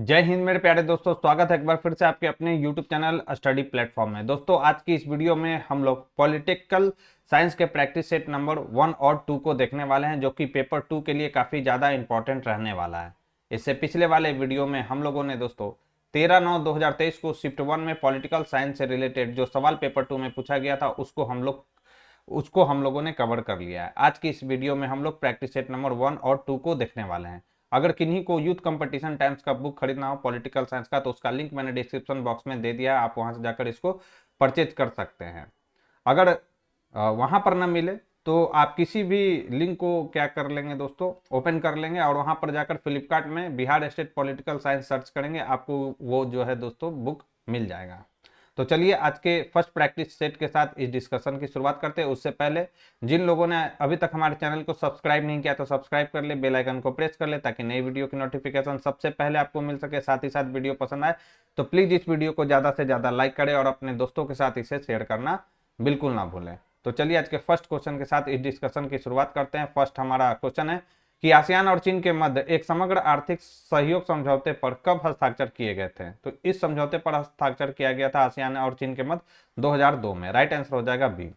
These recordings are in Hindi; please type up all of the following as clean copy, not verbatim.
जय हिंद मेरे प्यारे दोस्तों, स्वागत है एक बार फिर से आपके अपने YouTube चैनल स्टडी प्लेटफॉर्म में। दोस्तों आज की इस वीडियो में हम लोग पॉलिटिकल साइंस के प्रैक्टिस सेट नंबर 1 और 2 को देखने वाले हैं, जो कि पेपर 2 के लिए काफ़ी ज़्यादा इंपॉर्टेंट रहने वाला है। इससे पिछले वाले वीडियो में हम लोगों ने दोस्तों 13/9/2023 को शिफ्ट 1 में पॉलिटिकल साइंस से रिलेटेड जो सवाल पेपर 2 में पूछा गया था उसको हम लोगों ने कवर कर लिया है। आज की इस वीडियो में हम लोग प्रैक्टिस सेट नंबर 1 और 2 को देखने वाले हैं। अगर किन्हीं को यूथ कंपटीशन टाइम्स का बुक खरीदना हो पॉलिटिकल साइंस का, तो उसका लिंक मैंने डिस्क्रिप्शन बॉक्स में दे दिया है, आप वहां से जाकर इसको परचेज कर सकते हैं। अगर वहां पर ना मिले तो आप किसी भी लिंक को क्या कर लेंगे दोस्तों, ओपन कर लेंगे और वहां पर जाकर फ्लिपकार्ट में Bihar state political science search करेंगे, आपको वो जो है दोस्तों बुक मिल जाएगा। तो चलिए आज के फर्स्ट प्रैक्टिस सेट के साथ इस डिस्कशन की शुरुआत करते हैं। उससे पहले जिन लोगों ने अभी तक हमारे चैनल को सब्सक्राइब नहीं किया तो सब्सक्राइब कर ले, बेल आइकन को प्रेस कर ले ताकि नई वीडियो की नोटिफिकेशन सबसे पहले आपको मिल सके। साथ ही साथ वीडियो पसंद आए तो प्लीज इस वीडियो को ज्यादा से ज्यादा लाइक करें और अपने दोस्तों के साथ इसे शेयर करना बिल्कुल ना भूलें। तो चलिए आज के फर्स्ट क्वेश्चन के साथ इस डिस्कशन की शुरुआत करते हैं। फर्स्ट हमारा क्वेश्चन है कि आसियान और चीन के मध्य एक समग्र आर्थिक सहयोग समझौते पर कब हस्ताक्षर किए गए थे? तो इस समझौते पर हस्ताक्षर किया गया था आसियान और चीन के मध्य 2002 में। राइट आंसर हो जाएगा बी।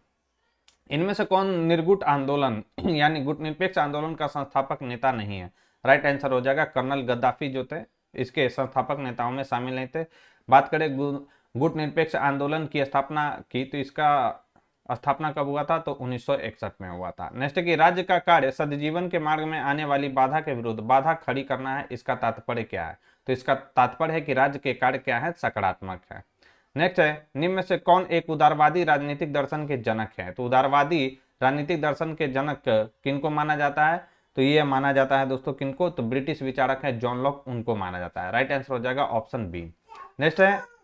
इनमें से कौन निर्गुट आंदोलन यानी गुटनिरपेक्ष आंदोलन का संस्थापक नेता नहीं है? राइट आंसर हो जाएगा कर्नल गद्दाफी जो थे इसके संस्थापक नेताओं में शामिल नहीं थे। बात करें गुटनिरपेक्ष आंदोलन की स्थापना की तो इसका स्थापना कब हुआ था? तो 1961 में हुआ था। नेक्स्ट है कि राज्य का कार्य सद्जीवन के मार्ग में आने वाली बाधा के विरुद्ध बाधा खड़ी करना है, इसका तात्पर्य क्या है? तो इसका तात्पर्य है कि राज्य के कार्य क्या है? सकारात्मक है। नेक्स्ट है निम्न में से कौन एक उदारवादी राजनीतिक दर्शन के जनक है? तो उदारवादी राजनीतिक दर्शन के जनक किनको माना जाता है? तो ये माना जाता है दोस्तों किनको? तो ब्रिटिश विचारक है जॉन लॉक, उनको माना जाता है। राइट आंसर हो जाएगा ऑप्शन बी। नेक्स्ट है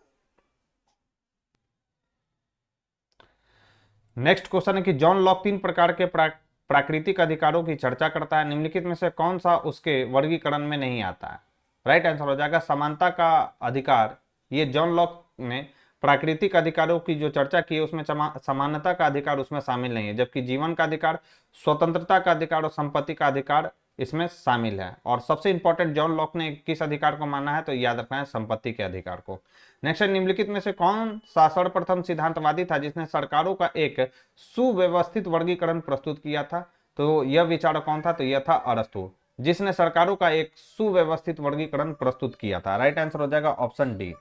नेक्स्ट क्वेश्चन है कि जॉन लॉक 3 प्रकार के प्राकृतिक अधिकारों की चर्चा करता है, निम्नलिखित में से कौन सा उसके वर्गीकरण में नहीं आता है? राइट आंसर हो जाएगा समानता का अधिकार। ये जॉन लॉक ने प्राकृतिक अधिकारों की जो चर्चा की है उसमें समानता का अधिकार उसमें शामिल नहीं है, जबकि जीवन का अधिकार, स्वतंत्रता का अधिकार और संपत्ति का अधिकार इसमें शामिल है। और सबसे इंपॉर्टेंट जॉन लॉक ने किस अधिकार को माना है? तो याद रखना है संपत्ति के अधिकार को। नेक्स्ट निम्नलिखित में से कौन सा सर्वप्रथम सिद्धांतवादी था जिसने सरकारों का एक सुव्यवस्थित वर्गीकरण प्रस्तुत किया था? तो यह विचारक कौन था? तो यह था अरस्तु, जिसने सरकारों का एक सुव्यवस्थित वर्गीकरण प्रस्तुत किया था। राइट आंसर हो जाएगा ऑप्शन डी।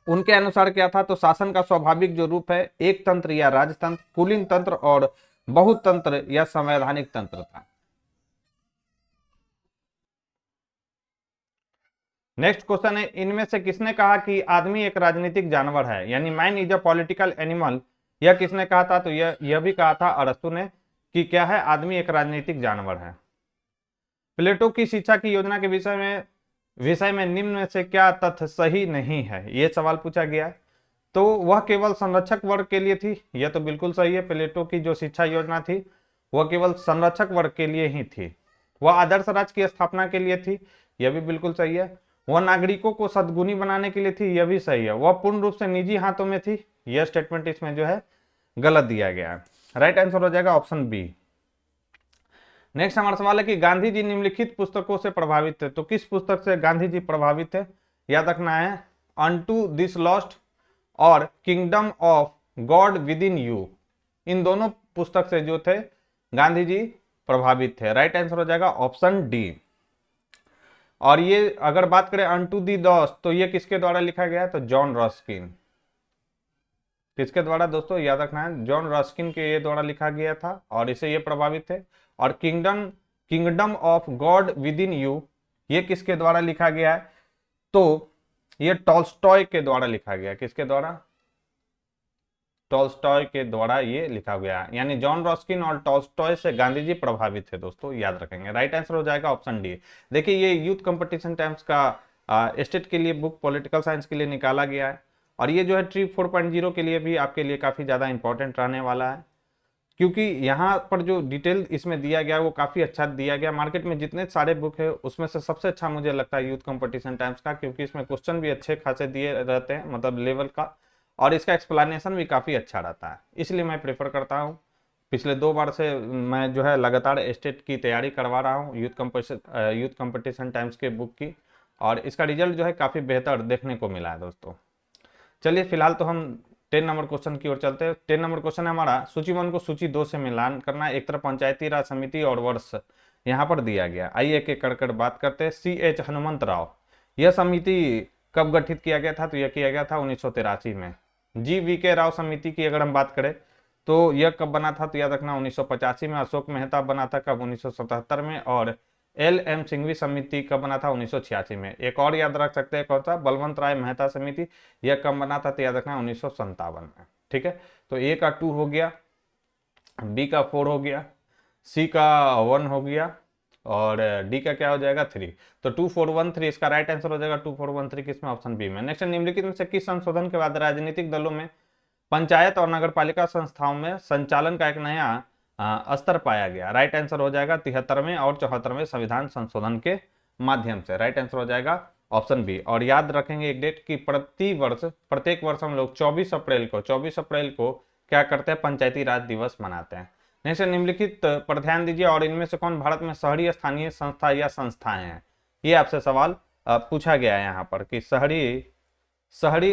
उनके अनुसार क्या था? तो शासन का स्वाभाविक जो रूप है एक तंत्र या राजतंत्र, कुलीन तंत्र और बहुतंत्र या संवैधानिक तंत्र था। नेक्स्ट क्वेश्चन है इनमें से किसने कहा कि आदमी एक राजनीतिक जानवर है, यानी man is a political animal? यह किसने कहा था? तो यह भी कहा था अरस्तु ने कि क्या है, आदमी एक राजनीतिक जानवर है। प्लेटो की शिक्षा की योजना के विषय में निम्न में से क्या तथ्य सही नहीं है? यह सवाल पूछा गया है। तो वह केवल संरक्षक वर्ग के लिए थी, यह तो बिल्कुल सही है। प्लेटो की जो शिक्षा योजना थी वह केवल संरक्षक वर्ग के लिए ही थी। वह आदर्श राज्य की स्थापना के लिए थी, यह भी बिल्कुल सही है। वह नागरिकों को सद्गुणी बनाने के लिए थी, यह भी सही है। वह पूर्ण रूप से निजी हाथों में थी, यह स्टेटमेंट इसमें जो है गलत दिया गया है। राइट आंसर हो जाएगा ऑप्शन बी। नेक्स्ट हमारा सवाल है कि गांधी जी निम्नलिखित पुस्तकों से प्रभावित थे। तो किस पुस्तक से गांधी जी प्रभावित थे? याद रखना है अनटू दिस लॉस्ट और kingdom of God within you, इन दोनों पुस्तक से जो थे गांधी जी प्रभावित थे। राइट आंसर हो जाएगा ऑप्शन डी। और ये अगर बात करें अनटू दी डॉस्ट, तो ये किसके द्वारा लिखा गया है? तो जॉन रस्किन। किसके द्वारा दोस्तों? याद रखना है जॉन रस्किन के ये द्वारा लिखा गया था और इसे ये प्रभावित थे। और kingdom of God within you ये किसके द्वारा लिखा गया है? तो ये टॉल्स्टॉय के द्वारा लिखा गया। किसके द्वारा? टॉल्स्टॉय के द्वारा ये लिखा गया है। यानी जॉन रस्किन और टॉल्स्टॉय से गांधी जी प्रभावित थे दोस्तों, याद रखेंगे। राइट आंसर हो जाएगा ऑप्शन डी। देखिए ये यूथ कंपटीशन टाइम्स का स्टेट के लिए बुक पॉलिटिकल साइंस के लिए निकाला गया है और ये जो है ट्री 4.0 के लिए भी आपके लिए काफी ज्यादा इंपॉर्टेंट रहने वाला है, क्योंकि यहाँ पर जो डिटेल इसमें दिया गया वो काफी अच्छा दिया गया। मार्केट में जितने सारे बुक है उसमें से सबसे अच्छा मुझे लगता है यूथ कंपटीशन टाइम्स का, क्योंकि इसमें क्वेश्चन भी अच्छे खासे दिए रहते हैं, मतलब लेवल का, और इसका एक्सप्लेनेशन भी काफी अच्छा रहता है, इसलिए मैं प्रेफर करता हूँ। पिछले 2 बार से मैं जो है लगातार स्टेट की तैयारी करवा रहा हूँ यूथ कंपटीशन टाइम्स के बुक की, और इसका रिजल्ट जो है काफ़ी बेहतर देखने को मिला है दोस्तों। चलिए फिलहाल तो हम 10 नंबर क्वेश्चन की ओर चलते हैं। 10 नंबर क्वेश्चन है हमारा, सूची 1 को सूची 2 से मिलान करना है। एक तरफ पंचायती राज समिति और वर्ष यहाँ पर दिया गया। आइए एक एक कर बात करते हैं। CH हनुमंत राव, यह समिति कब गठित किया गया था? तो यह किया गया था 1983 में। GVK राव समिति की अगर हम बात करें तो यह कब बना था? तो याद रखना 1985 में। अशोक मेहता बना था कब? 1977 में। और LM सिंघवी समिति कब बना था? 1986 में। एक और याद रख सकते हैं कौन सा? बलवंत राय मेहता समिति, यह कब बना था? तो याद रखना 1957 में। ठीक है, तो A का 2 हो गया, B का 4 हो गया, C का 1 हो गया और D का क्या हो जाएगा? 3। तो 2413 इसका राइट आंसर हो जाएगा। 2413 किसमें? ऑप्शन बी में। नेक्स्ट, निम्नलिखित में से किस संशोधन के बाद राजनीतिक दलों में पंचायत और नगरपालिका संस्थाओं में संचालन का एक नया स्तर पाया गया? राइट आंसर हो जाएगा 73वें और 74वें संविधान संशोधन के माध्यम से। राइट आंसर हो जाएगा ऑप्शन बी। और याद रखेंगे एक डेट की प्रत्येक वर्ष हम लोग 24 अप्रैल को क्या करते हैं? पंचायती राज दिवस मनाते हैं। नेक्स्ट, निम्नलिखित पर ध्यान दीजिए, और इनमें से कौन भारत में शहरी स्थानीय संस्था या संस्थाएं हैं? ये आपसे सवाल पूछा गया है यहाँ पर कि शहरी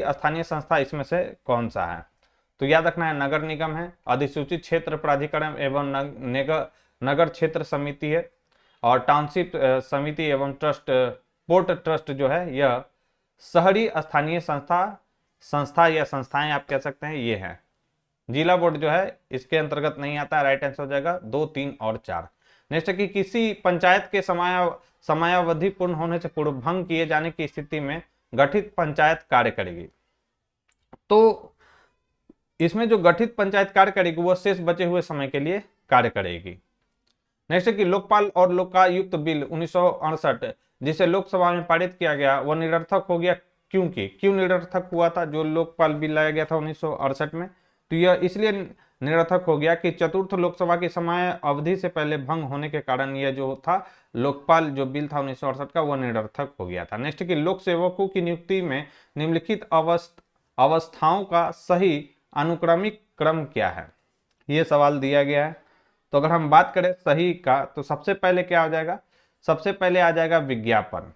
स्थानीय संस्था इसमें से कौन सा है? तो याद रखना है नगर निगम है, अधिसूचित क्षेत्र प्राधिकरण एवं नगर क्षेत्र समिति है, और टाउनशिप समिति एवं ट्रस्ट, पोर्ट ट्रस्ट जो है यह शहरी स्थानीय संस्था या संस्थाएं आप कह सकते हैं, ये है। जिला बोर्ड जो है इसके अंतर्गत नहीं आता है। राइट आंसर हो जाएगा 2, 3 और 4। नेक्स्ट है कि किसी पंचायत के समयावधि पूर्ण होने से पूर्व भंग किए जाने की स्थिति में गठित पंचायत कार्य करेगी। तो इसमें जो गठित पंचायत कार्य करेगी वो शेष बचे हुए समय के लिए कार्य करेगी। नेक्स्ट है कि लोकपाल और लोकायुक्त बिल 1968 जिसे लोकसभा में पारित किया गया वह निरर्थक हो गया। क्यों निरर्थक हुआ था? जो लोकपाल बिल लाया गया था 1968 में, तो यह इसलिए निरर्थक हो गया कि चतुर्थ लोकसभा की समय अवधि से पहले भंग होने के कारण यह जो था लोकपाल जो बिल था 1968 का वह निरर्थक हो गया था। नेक्स्ट कि लोक सेवकों की नियुक्ति में निम्नलिखित अवस्थाओं का सही अनुक्रमिक क्रम क्या है? ये सवाल दिया गया है। तो अगर हम बात करें सही का, तो सबसे पहले क्या हो जाएगा? सबसे पहले आ जाएगा विज्ञापन,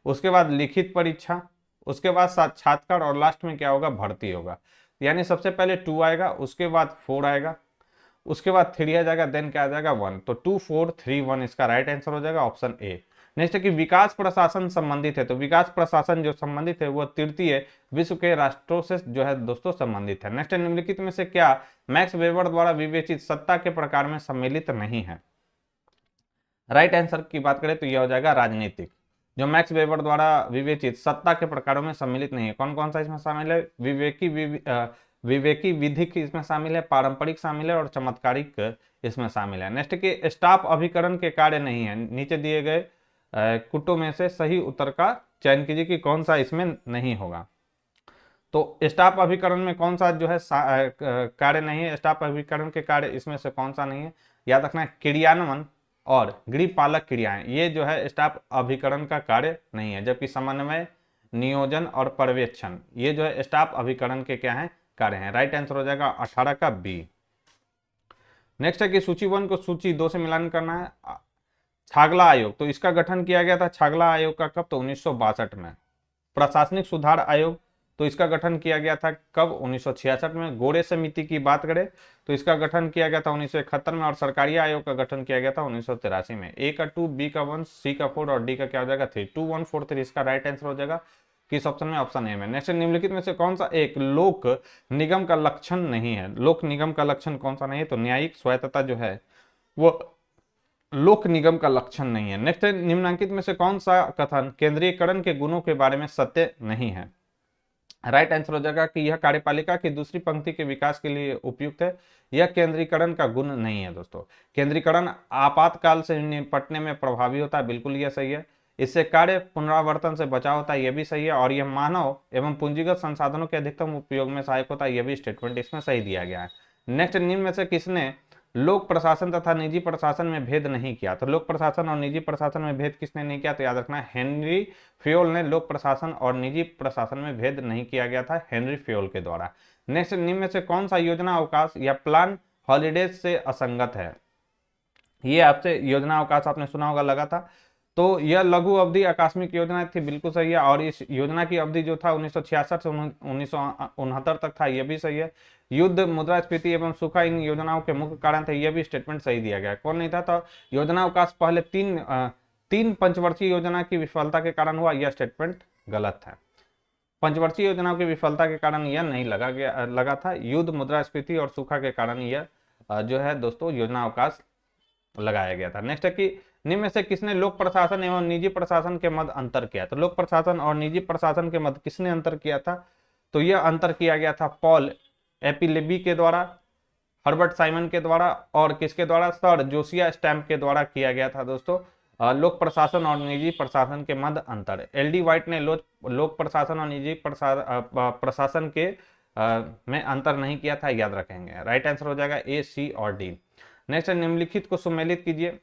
उसके बाद लिखित परीक्षा, उसके बाद साक्षात्कार और लास्ट में क्या होगा? भर्ती होगा। यानी सबसे पहले 2 आएगा, उसके बाद 4 आएगा, उसके बाद 3 आ जाएगा, देन क्या आ जाएगा? 1। तो 2, 4, 3, 1 इसका राइट आंसर हो जाएगा ऑप्शन ए। नेक्स्ट है कि विकास प्रशासन संबंधित है। तो विकास प्रशासन जो संबंधित है वो तृतीय विश्व के राष्ट्रों से जो है दोस्तों संबंधित है। नेक्स्ट, निम्नलिखित में से क्या मैक्स वेबर द्वारा विवेचित सत्ता के प्रकार में सम्मिलित नहीं है? राइट आंसर की बात करें तो यह हो जाएगा राजनीतिक। जो मैक्स वेबर द्वारा विवेचित सत्ता के प्रकारों में सम्मिलित नहीं है, कौन कौन सा इसमें शामिल है? विवेकी विधिक इसमें शामिल है, पारंपरिक शामिल है और चमत्कारिक इसमें शामिल है। नेक्स्ट के स्टाफ अभिकरण के कार्य नहीं है। नीचे दिए गए कुटों में से सही उत्तर का चयन कीजिए कि कौन सा इसमें नहीं होगा। तो स्टाफ अभिकरण में कौन सा जो है कार्य नहीं है? स्टाफ अभिकरण के कार्य इसमें से कौन सा नहीं है? याद रखना है क्रियान्वयन और गृहपालक क्रियाएं, ये जो है स्टाफ अभिकरण का कार्य नहीं है। जबकि समन्वय, नियोजन और पर्यवेक्षण ये जो है स्टाफ अभिकरण के क्या है? कार्य हैं। राइट आंसर हो जाएगा 18 का बी। नेक्स्ट है कि सूची 1 को सूची 2 से मिलान करना है। छागला आयोग, तो इसका गठन किया गया था छागला आयोग का कब? तो 1962 में। प्रशासनिक सुधार आयोग, तो इसका गठन किया गया था कब? 1966 में। गोरे समिति की बात करें तो इसका गठन किया गया था 1971 में। और सरकारी आयोग का गठन किया गया था 1983 में। ए का 2, बी का 1, सी का 4 और डी का क्या हो जाएगा? 3। 2, 1, 4, 3 इसका राइट आंसर हो जाएगा किस ऑप्शन में? ऑप्शन ए में। नेक्स्ट, निम्नलिखित में से कौन सा एक लोक निगम का लक्षण नहीं है? लोक निगम का लक्षण कौन सा नहीं है? तो न्यायिक स्वायत्तता जो है वो लोक निगम का लक्षण नहीं है। नेक्स्ट, निम्नलिखित में से कौन सा कथन केंद्रीयकरण के गुणों के बारे में सत्य नहीं है? राइट आंसर हो जाएगा कि यह कार्यपालिका की दूसरी पंक्ति के विकास के लिए उपयुक्त है। यह केंद्रीकरण का गुण नहीं है दोस्तों। केंद्रीकरण आपातकाल से निपटने में प्रभावी होता है, बिल्कुल यह सही है। इससे कार्य पुनरावर्तन से बचाव होता है, यह भी सही है। और यह मानव एवं पूंजीगत संसाधनों के अधिकतम उपयोग में सहायक होता है, यह भी स्टेटमेंट इसमें सही दिया गया है। नेक्स्ट, निम्न में से किसने लोक प्रशासन तथा निजी प्रशासन में भेद नहीं किया? तो लोक प्रशासन और निजी प्रशासन में भेद किसने नहीं किया? तो याद रखना हेनरी फ्योल ने लोक प्रशासन और निजी प्रशासन में भेद नहीं किया गया था, हेनरी फ्योल के द्वारा। नेक्स्ट, निम्न में से कौन सा योजना अवकाश या प्लान हॉलीडेज से असंगत है? ये आपसे योजना अवकाश आपने सुना होगा लगा था। तो यह लघु अवधि आकस्मिक योजना थी, बिल्कुल सही है। और इस योजना की अवधि जो था 1966 से 1969 तक था, यह भी सही है। युद्ध, मुद्रास्फीति एवं सूखा इन योजनाओं के मुख्य कारण थे, यह भी स्टेटमेंट सही दिया गया है। कौन नहीं था? तो योजना अवकाश पहले तीन पंचवर्षीय योजना की विफलता के कारण हुआ, यह स्टेटमेंट गलत है। पंचवर्षीय योजनाओं की विफलता के कारण यह नहीं लगा था। युद्ध, मुद्रास्फीति और सूखा के कारण यह जो है दोस्तों योजना अवकाश लगाया गया था। नेक्स्ट है कि निम्न में से किसने लोक प्रशासन एवं निजी प्रशासन के मध्य अंतर किया? तो लोक प्रशासन और निजी प्रशासन के मध्य किसने अंतर किया था? तो यह अंतर किया गया था पॉल एपिलेबी के द्वारा, हर्बर्ट साइमन के द्वारा और किसके द्वारा? सर जोसिया स्टैम्प के द्वारा किया गया था दोस्तों। लोक प्रशासन और निजी प्रशासन के मध्य अंतर। एल.डी. वाइट ने लोक प्रशासन और निजी प्रशासन के में अंतर नहीं किया था, याद रखेंगे। राइट आंसर हो जाएगा ए, सी और डी। नेक्स्ट, निम्नलिखित को सुमेलित कीजिए।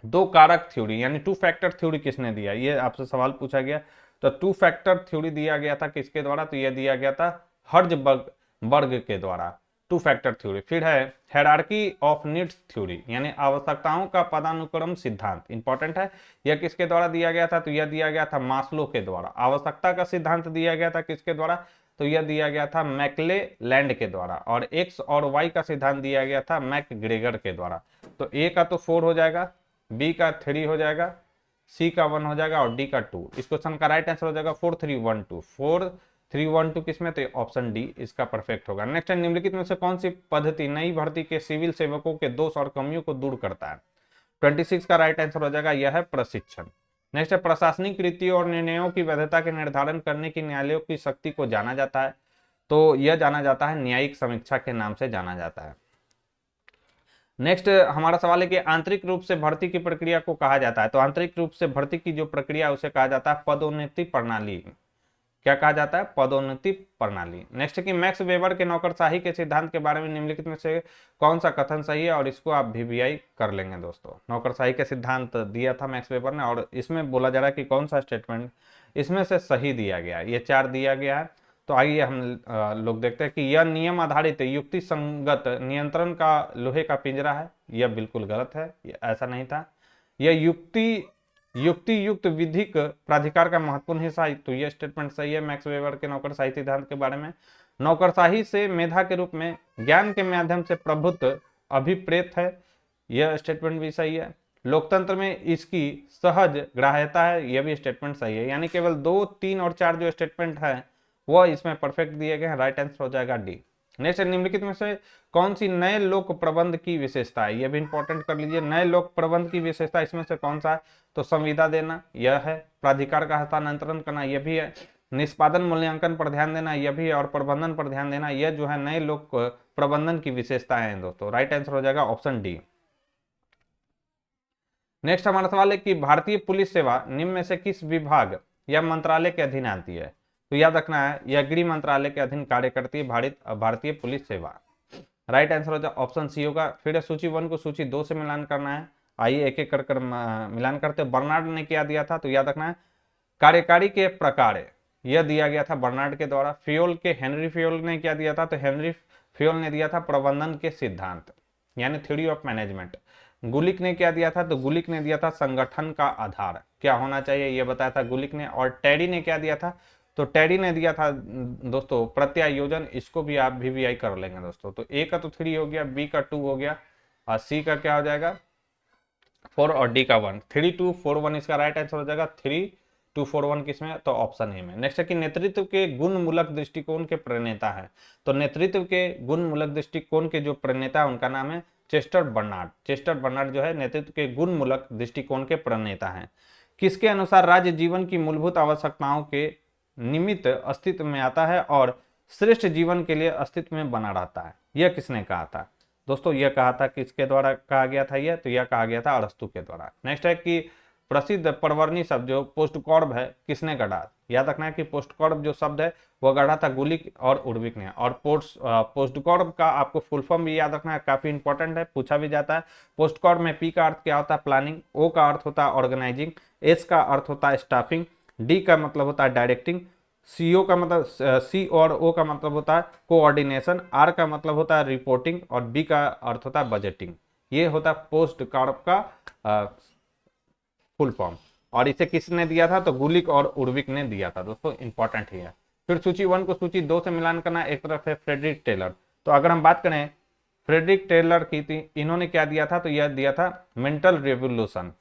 दो कारक थ्योरी यानी टू फैक्टर थ्योरी किसने दिया? ये आपसे सवाल पूछा गया। तो टू फैक्टर थ्योरी दिया गया था किसके द्वारा? तो यह दिया गया था हर्ज़बर्ग के द्वारा, टू फैक्टर थ्योरी। फिर है हायरार्की ऑफ नीड्स थ्योरी यानी आवश्यकताओं का पदानुक्रम सिद्धांत, इंपॉर्टेंट है। यह किसके द्वारा दिया गया था? तो यह दिया गया था मास्लो के द्वारा। आवश्यकता का सिद्धांत दिया गया था किसके द्वारा? तो यह दिया गया था मैकलेलैंड के द्वारा। और एक्स और वाई का सिद्धांत दिया गया था मैकग्रेगर के द्वारा। तो ए का तो 4 हो जाएगा, बी का 3 हो जाएगा, सी का 1 हो जाएगा और डी का 2। इस क्वेश्चन का राइट आंसर हो जाएगा 4 3 1 2। 4 3 1 2 किसमें? तो ऑप्शन डी इसका परफेक्ट होगा। नेक्स्ट, निम्नलिखित में से कौन सी पद्धति नई भर्ती के सिविल सेवकों के दोष और कमियों को दूर करता है? 26 का राइट आंसर हो जाएगा, यह है प्रशिक्षण। नेक्स्ट है प्रशासनिक रीतियों और निर्णयों की वैधता के निर्धारण करने की न्यायालयों की शक्ति को जाना जाता है। तो यह जाना जाता है न्यायिक समीक्षा के नाम से जाना जाता है। नेक्स्ट हमारा सवाल है कि आंतरिक रूप से भर्ती की प्रक्रिया को कहा जाता है? तो आंतरिक रूप से भर्ती की जो प्रक्रिया है उसे कहा जाता है पदोन्नति प्रणाली। क्या कहा जाता है? पदोन्नति प्रणाली। नेक्स्ट कि मैक्स वेबर के नौकरशाही के सिद्धांत के बारे में निम्नलिखित में से कौन सा कथन सही है? और इसको आप VVI कर लेंगे दोस्तों। नौकरशाही के सिद्धांत दिया था मैक्स वेबर ने और इसमें बोला जा रहा है कि कौन सा स्टेटमेंट इसमें से सही दिया गया। ये 4 दिया गया है। तो आइए हम लोग देखते हैं कि यह नियम आधारित युक्ति संगत नियंत्रण का लोहे का पिंजरा है। यह बिल्कुल गलत है, ऐसा नहीं था। यह युक्ति युक्त विधिक प्राधिकार का महत्वपूर्ण हिस्सा है। तो यह स्टेटमेंट सही है मैक्स वेबर के नौकरशाही सिद्धांत के बारे में। नौकरशाही से मेधा के रूप में ज्ञान के माध्यम से प्रभुत्व अभिप्रेत है। यह स्टेटमेंट भी सही है। लोकतंत्र में इसकी सहज ग्राह्यता है। यह भी स्टेटमेंट सही है। यानी केवल 2, 3 और 4 जो स्टेटमेंट है वह इसमें परफेक्ट दिए गए हैं। राइट आंसर हो जाएगा डी। नेक्स्ट, निम्नलिखित में से कौन सी नए लोक प्रबंध की विशेषता है? यह भी इंपॉर्टेंट कर लीजिए। नए लोक प्रबंध की विशेषता इसमें से कौन सा है? तो संविदा देना, यह है। प्राधिकार का हस्तांतरण करना, यह भी है। निष्पादन मूल्यांकन पर ध्यान देना, यह भी है। और प्रबंधन पर ध्यान देना, यह जो है नए लोक प्रबंधन की विशेषता है दोस्तों। राइट आंसर हो जाएगा ऑप्शन डी। नेक्स्ट हमारा सवाल है कि भारतीय पुलिस सेवा निम्न में से किस विभाग या मंत्रालय के अधीन आती है? तो याद रखना है यह गृह मंत्रालय के अधीन कार्य करती है भारतीय पुलिस सेवा। राइट आंसर हो जाएगा ऑप्शन सी होगा। फिर सूची 1 को सूची 2 से मिलान करना है। आइए एक एक कर मिलान करते हैं। बर्नार्ड ने क्या दिया था? तो याद रखना है कार्यकारी के प्रकार, यह दिया गया था बर्नार्ड के द्वारा। फ्योल के हेनरी फ्योल ने क्या दिया था? तो हेनरी फ्योल ने दिया था प्रबंधन के सिद्धांत यानी थ्योरी ऑफ मैनेजमेंट। गुलिक ने क्या दिया था? तो गुलिक ने दिया था संगठन का आधार क्या होना चाहिए, यह बताया था गुलिक ने। और टेरी ने क्या दिया था? तो टेरी ने दिया था दोस्तों प्रत्यायोजन। इसको भी आप VVI कर लेंगे दोस्तों। तो ए का तो 3 हो गया, बी का 2 हो गया और सी का क्या हो जाएगा 4 और डी का 1। 3 2 4 1 इसका राइट आंसर हो जाएगा। 3 2 4 1 किसमें? तो ऑप्शन ए में। नेक्स्ट है कि नेतृत्व के गुणमूलक दृष्टिकोण के प्रणेता है। तो नेतृत्व के गुणमूलक दृष्टिकोण के जो प्रणेता है उनका नाम है चेस्टर बर्नार्ड। चेस्टर बर्नार्ड जो है नेतृत्व के गुणमूलक दृष्टिकोण के प्रणेता हैं। किसके अनुसार राज्य जीवन की मूलभूत आवश्यकताओं के निमित्त अस्तित्व में आता है और श्रेष्ठ जीवन के लिए अस्तित्व में बना रहता है? यह किसने कहा था दोस्तों? यह कहा था किसके द्वारा कहा गया था यह? तो यह कहा गया था अरस्तु के द्वारा। नेक्स्ट है कि प्रसिद्ध परवर्णी शब्द जो पोस्टकॉर्ब है किसने गढ़ा? याद रखना है कि पोस्टकॉर्ब जो शब्द है वह गढ़ा था गुलिक और उर्विक ने। और पोस्टकॉर्ब का आपको फुल फॉर्म भी याद रखना है, काफी इंपॉर्टेंट है, पूछा भी जाता है। पोस्टकॉर्ब में पी का अर्थ क्या होता है? प्लानिंग। ओ का अर्थ होता है ऑर्गेनाइजिंग। एस का अर्थ होता है स्टाफिंग। डी का मतलब होता है डायरेक्टिंग। सीओ का मतलब सी और ओ का मतलब होता है कोऑर्डिनेशन। आर का मतलब होता है रिपोर्टिंग और बी का अर्थ होता है बजटिंग। ये होता है पोस्ट कॉर्प का फुल फॉर्म। और इसे किसने दिया था, तो गुलिक और उर्विक ने दिया था दोस्तों, इंपॉर्टेंट ही है। फिर सूची 1 को सूची 2 से मिलान करना, एक तरफ है फ्रेडरिक टेलर। तो अगर हम बात करें फ्रेडरिक टेलर की थी, इन्होंने क्या दिया था, तो यह दिया था मेंटल रेवोल्यूशन,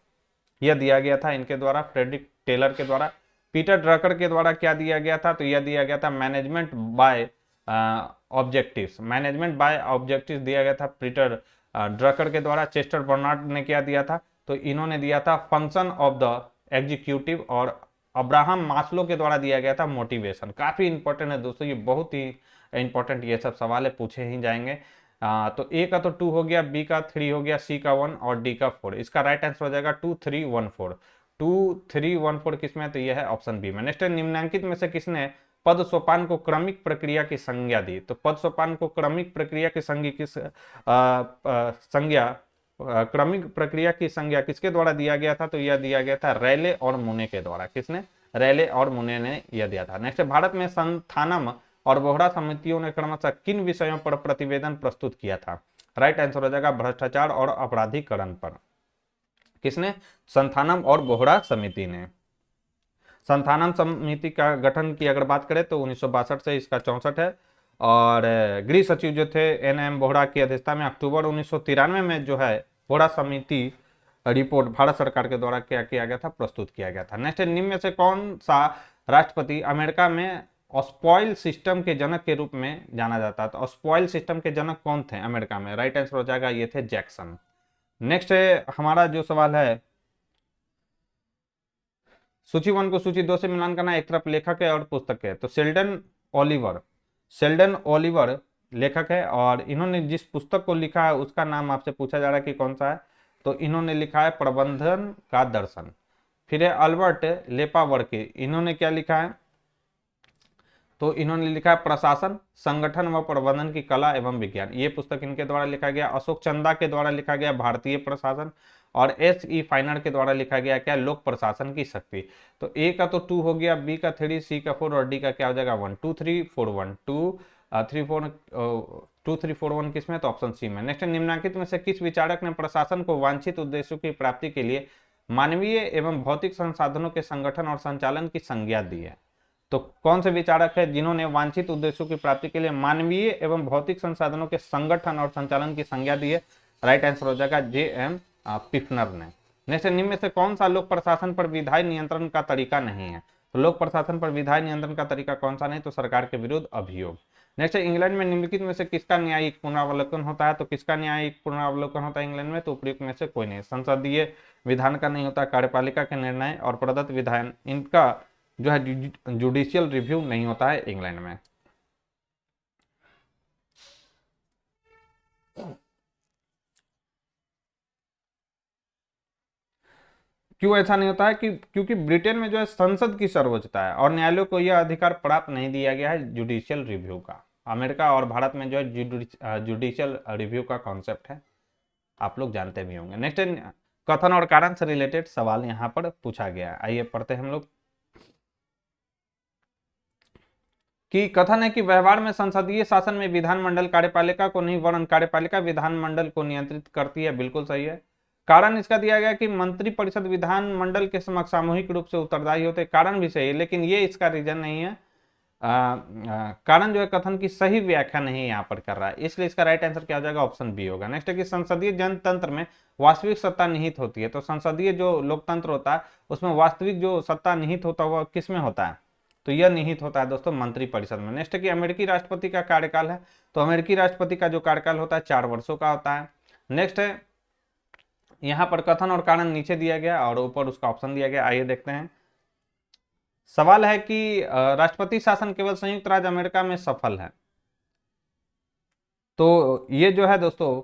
यह दिया गया था इनके द्वारा, फ्रेडरिक टेलर के द्वारा। पीटर ड्रकर के द्वारा क्या दिया गया था, तो यह दिया गया था management by objectives, management by objectives दिया गया था पीटर ड्रकर के द्वारा। चेस्टर बर्नार्ड ने क्या दिया था, तो इन्होंने दिया था फंक्शन ऑफ द एग्जीक्यूटिव। और अब्राहम मास्लो के द्वारा दिया गया था मोटिवेशन। काफी इंपॉर्टेंट है दोस्तों, ये बहुत ही इंपॉर्टेंट ये सब सवाल है, पूछे ही जाएंगे। तो ए का तो 2 हो गया, बी का 3 हो गया, सी का 1 और डी का 4। इसका राइट आंसर हो जाएगा 2 3 1 4। 2 3 1 4 किसमें है, तो यह है ऑप्शन बी में। नेक्स्ट है निम्नलिखित में से किसने पद सोपान को क्रमिक प्रक्रिया की संज्ञा दी। तो पद सोपान को क्रमिक प्रक्रिया की संज्ञा क्रमिक प्रक्रिया की संज्ञा किसके द्वारा दिया गया था, तो यह दिया गया था रैले और मुने के द्वारा। किसने, रैले और मुने ने यह दिया था। नेक्स्ट, भारत में संथानम और बोहरा समितियों ने क्रमशः किन विषयों पर प्रतिवेदन प्रस्तुत किया था। राइट आंसर हो जाएगा भ्रष्टाचार और अपराधीकरण पर। किसने, संथानम और बोहरा समिति ने। संथानम समिति का गठन की अगर बात करें तो 1962 से इसका 64 है। और गृह सचिव जो थे NM बोहरा की अध्यक्षता में अक्टूबर 1993 में जो है बोहरा समिति रिपोर्ट भारत सरकार के द्वारा क्या किया गया था, प्रस्तुत किया गया था। नेक्स्ट, निम्न में से कौन सा राष्ट्रपति अमेरिका में स्पॉइल सिस्टम के जनक के रूप में जाना जाता है। तो स्पॉइल सिस्टम के जनक कौन थे अमेरिका में, राइट आंसर हो जाएगा ये थे जैक्सन। नेक्स्ट है हमारा जो सवाल है, सूची 1 को सूची 2 से मिलान करना, एक तरफ लेखक है और पुस्तक है। तो शेल्डन ओलिवर लेखक है और इन्होंने जिस पुस्तक को लिखा है उसका नाम आपसे पूछा जा रहा है कि कौन सा है, तो इन्होंने लिखा है प्रबंधन का दर्शन। फिर है अल्बर्ट लेपावर्के, इन्होंने क्या लिखा है, तो इन्होंने लिखा है प्रशासन, संगठन व प्रबंधन की कला एवं विज्ञान। ये पुस्तक इनके द्वारा लिखा गया। अशोक चंदा के द्वारा लिखा गया भारतीय प्रशासन। और SE फाइनर के द्वारा लिखा गया क्या, लोक प्रशासन की शक्ति। तो ए का तो 2 हो गया, बी का 3, सी का 4 और डी का क्या हो जाएगा 1। 2 3 4 1 2 3 4 1 किसमें, तो ऑप्शन सी में। नेक्स्ट, निम्नलिखित में से किस विचारक ने प्रशासन को वांछित उद्देश्यों की प्राप्ति के लिए मानवीय एवं भौतिक संसाधनों के संगठन और संचालन की संज्ञा दी है। तो कौन से विचारक है जिन्होंने वांछित उद्देश्यों की प्राप्ति के लिए मानवीय एवं भौतिक संसाधनों के संगठन और संचालन की संज्ञा दी है। राइट आंसर हो जाएगा JM पिफनर ने। नेक्स्ट, निम्न में से कौन सा लोक प्रशासन पर विधायी नियंत्रण का तरीका नहीं है। तो लोक प्रशासन पर विधायी नियंत्रण का तरीका कौन सा नहीं, तो सरकार के विरुद्ध अभियोग। नेक्स्ट, इंग्लैंड में निम्नलिखित में से किसका न्यायिक पुनरावलोकन होता है। तो किसका न्यायिक पुनरावलोकन होता है इंग्लैंड में, तो उपयुक्त में से कोई नहीं। संसदीय विधान का नहीं होता, कार्यपालिका के निर्णय और प्रदत्त विधान इनका जो है जुडिशियल रिव्यू नहीं होता है इंग्लैंड में। क्यों ऐसा नहीं होता है कि क्योंकि ब्रिटेन में जो है संसद की सर्वोच्चता है और न्यायालयों को यह अधिकार प्राप्त नहीं दिया गया है जुडिशियल रिव्यू का। अमेरिका और भारत में जो है जुडिशियल रिव्यू का कॉन्सेप्ट है, आप लोग जानते भी होंगे। नेक्स्ट, कथन और कारण से रिलेटेड सवाल यहाँ पर पूछा गया है। आइए पढ़ते हैं हम लोग कि कथन है कि व्यवहार में संसदीय शासन में विधानमंडल कार्यपालिका को नहीं वरन कार्यपालिका विधानमंडल को नियंत्रित करती है। बिल्कुल सही है। कारण इसका दिया गया कि मंत्रिपरिषद विधानमंडल के समक्ष सामूहिक रूप से उत्तरदायी होते। कारण भी सही है, लेकिन ये इसका रीजन नहीं है। कारण जो है कथन की सही व्याख्या नहीं यहाँ पर कर रहा है, इसलिए इसका राइट आंसर क्या हो जाएगा, ऑप्शन बी होगा। नेक्स्ट है कि संसदीय जनतंत्र में वास्तविक सत्ता निहित होती है। तो संसदीय जो लोकतंत्र होता है उसमें वास्तविक जो सत्ता निहित होता है वह किसमें होता है, तो यह निहित होता है दोस्तों मंत्रिपरिषद में। नेक्स्ट है कि अमेरिकी राष्ट्रपति का कार्यकाल है। तो अमेरिकी राष्ट्रपति का जो कार्यकाल होता है 4 वर्षों का होता है। नेक्स्ट है यहाँ पर कथन और कारण नीचे दिया गया और ऊपर उसका ऑप्शन दिया गया। आइए देखते हैं। सवाल है कि राष्ट्रपति शासन केवल संयुक्त राज्य अमेरिका में सफल है। तो ये जो है दोस्तों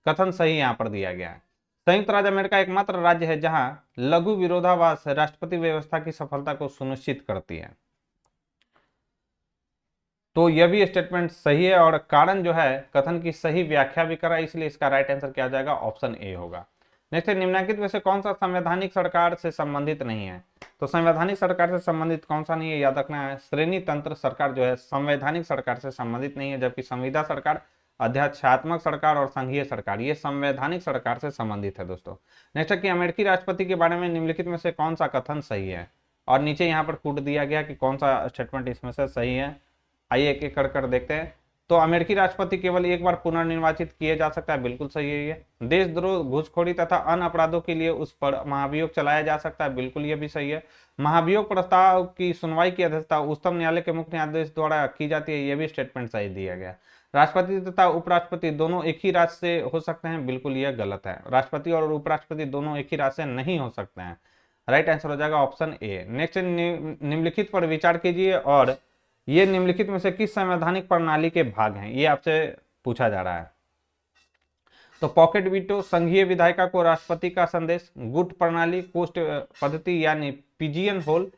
कथन सही यहाँ पर दिया गया है। संयुक्त राज्य अमेरिका एकमात्र राज्य है जहां लघु विरोधाभास राष्ट्रपति व्यवस्था की सफलता को सुनिश्चित करती है। तो यह भी स्टेटमेंट सही है और कारण जो है कथन की सही व्याख्या भी करा, इसलिए इसका राइट आंसर क्या आ जाएगा, ऑप्शन ए होगा। नेक्स्ट, निम्नलिखित में से कौन सा संवैधानिक सरकार से संबंधित नहीं है। तो संवैधानिक सरकार से संबंधित कौन सा नहीं है, याद रखना है। श्रेणी तंत्र सरकार जो है संवैधानिक सरकार से संबंधित नहीं है, जबकि संविदा सरकार अध्यात्मात्मक सरकार और संघीय सरकार, ये संवैधानिक सरकार से संबंधित है दोस्तों। नेक्स्ट है कि अमेरिकी राष्ट्रपति के बारे में निम्नलिखित में से कौन सा कथन सही है, और नीचे यहाँ पर कूट दिया गया कि कौन सा स्टेटमेंट इसमें से सही है। आइए एक एक कर देखते हैं। तो अमेरिकी राष्ट्रपति केवल एक बार पुनर्निर्वाचित किए जा सकता है, बिल्कुल सही है ये। देशद्रोह, घूसखोरी तथा अन्य अपराधों के लिए उस पर महाभियोग चलाया जा सकता है, बिल्कुल ये भी सही है। महाभियोग प्रस्ताव की सुनवाई की अध्यक्षता उच्चतम न्यायालय के मुख्य न्यायाधीश द्वारा की जाती है, ये भी स्टेटमेंट सही दिया गया। राष्ट्रपति तथा उपराष्ट्रपति दोनों एक ही राज्य से हो सकते हैं, बिल्कुल यह गलत है। राष्ट्रपति और उपराष्ट्रपति दोनों एक ही राज्य से नहीं हो सकते हैं। राइट आंसर हो जाएगा ऑप्शन ए। नेक्स्ट, निम्नलिखित पर विचार कीजिए और ये निम्नलिखित में से किस संवैधानिक प्रणाली के भाग हैं, ये आपसे पूछा जा रहा है। तो पॉकेट वीटो, संघीय विधायिका को राष्ट्रपति का संदेश, गुट प्रणाली, कोस्ट पद्धति यानी पिजियन होल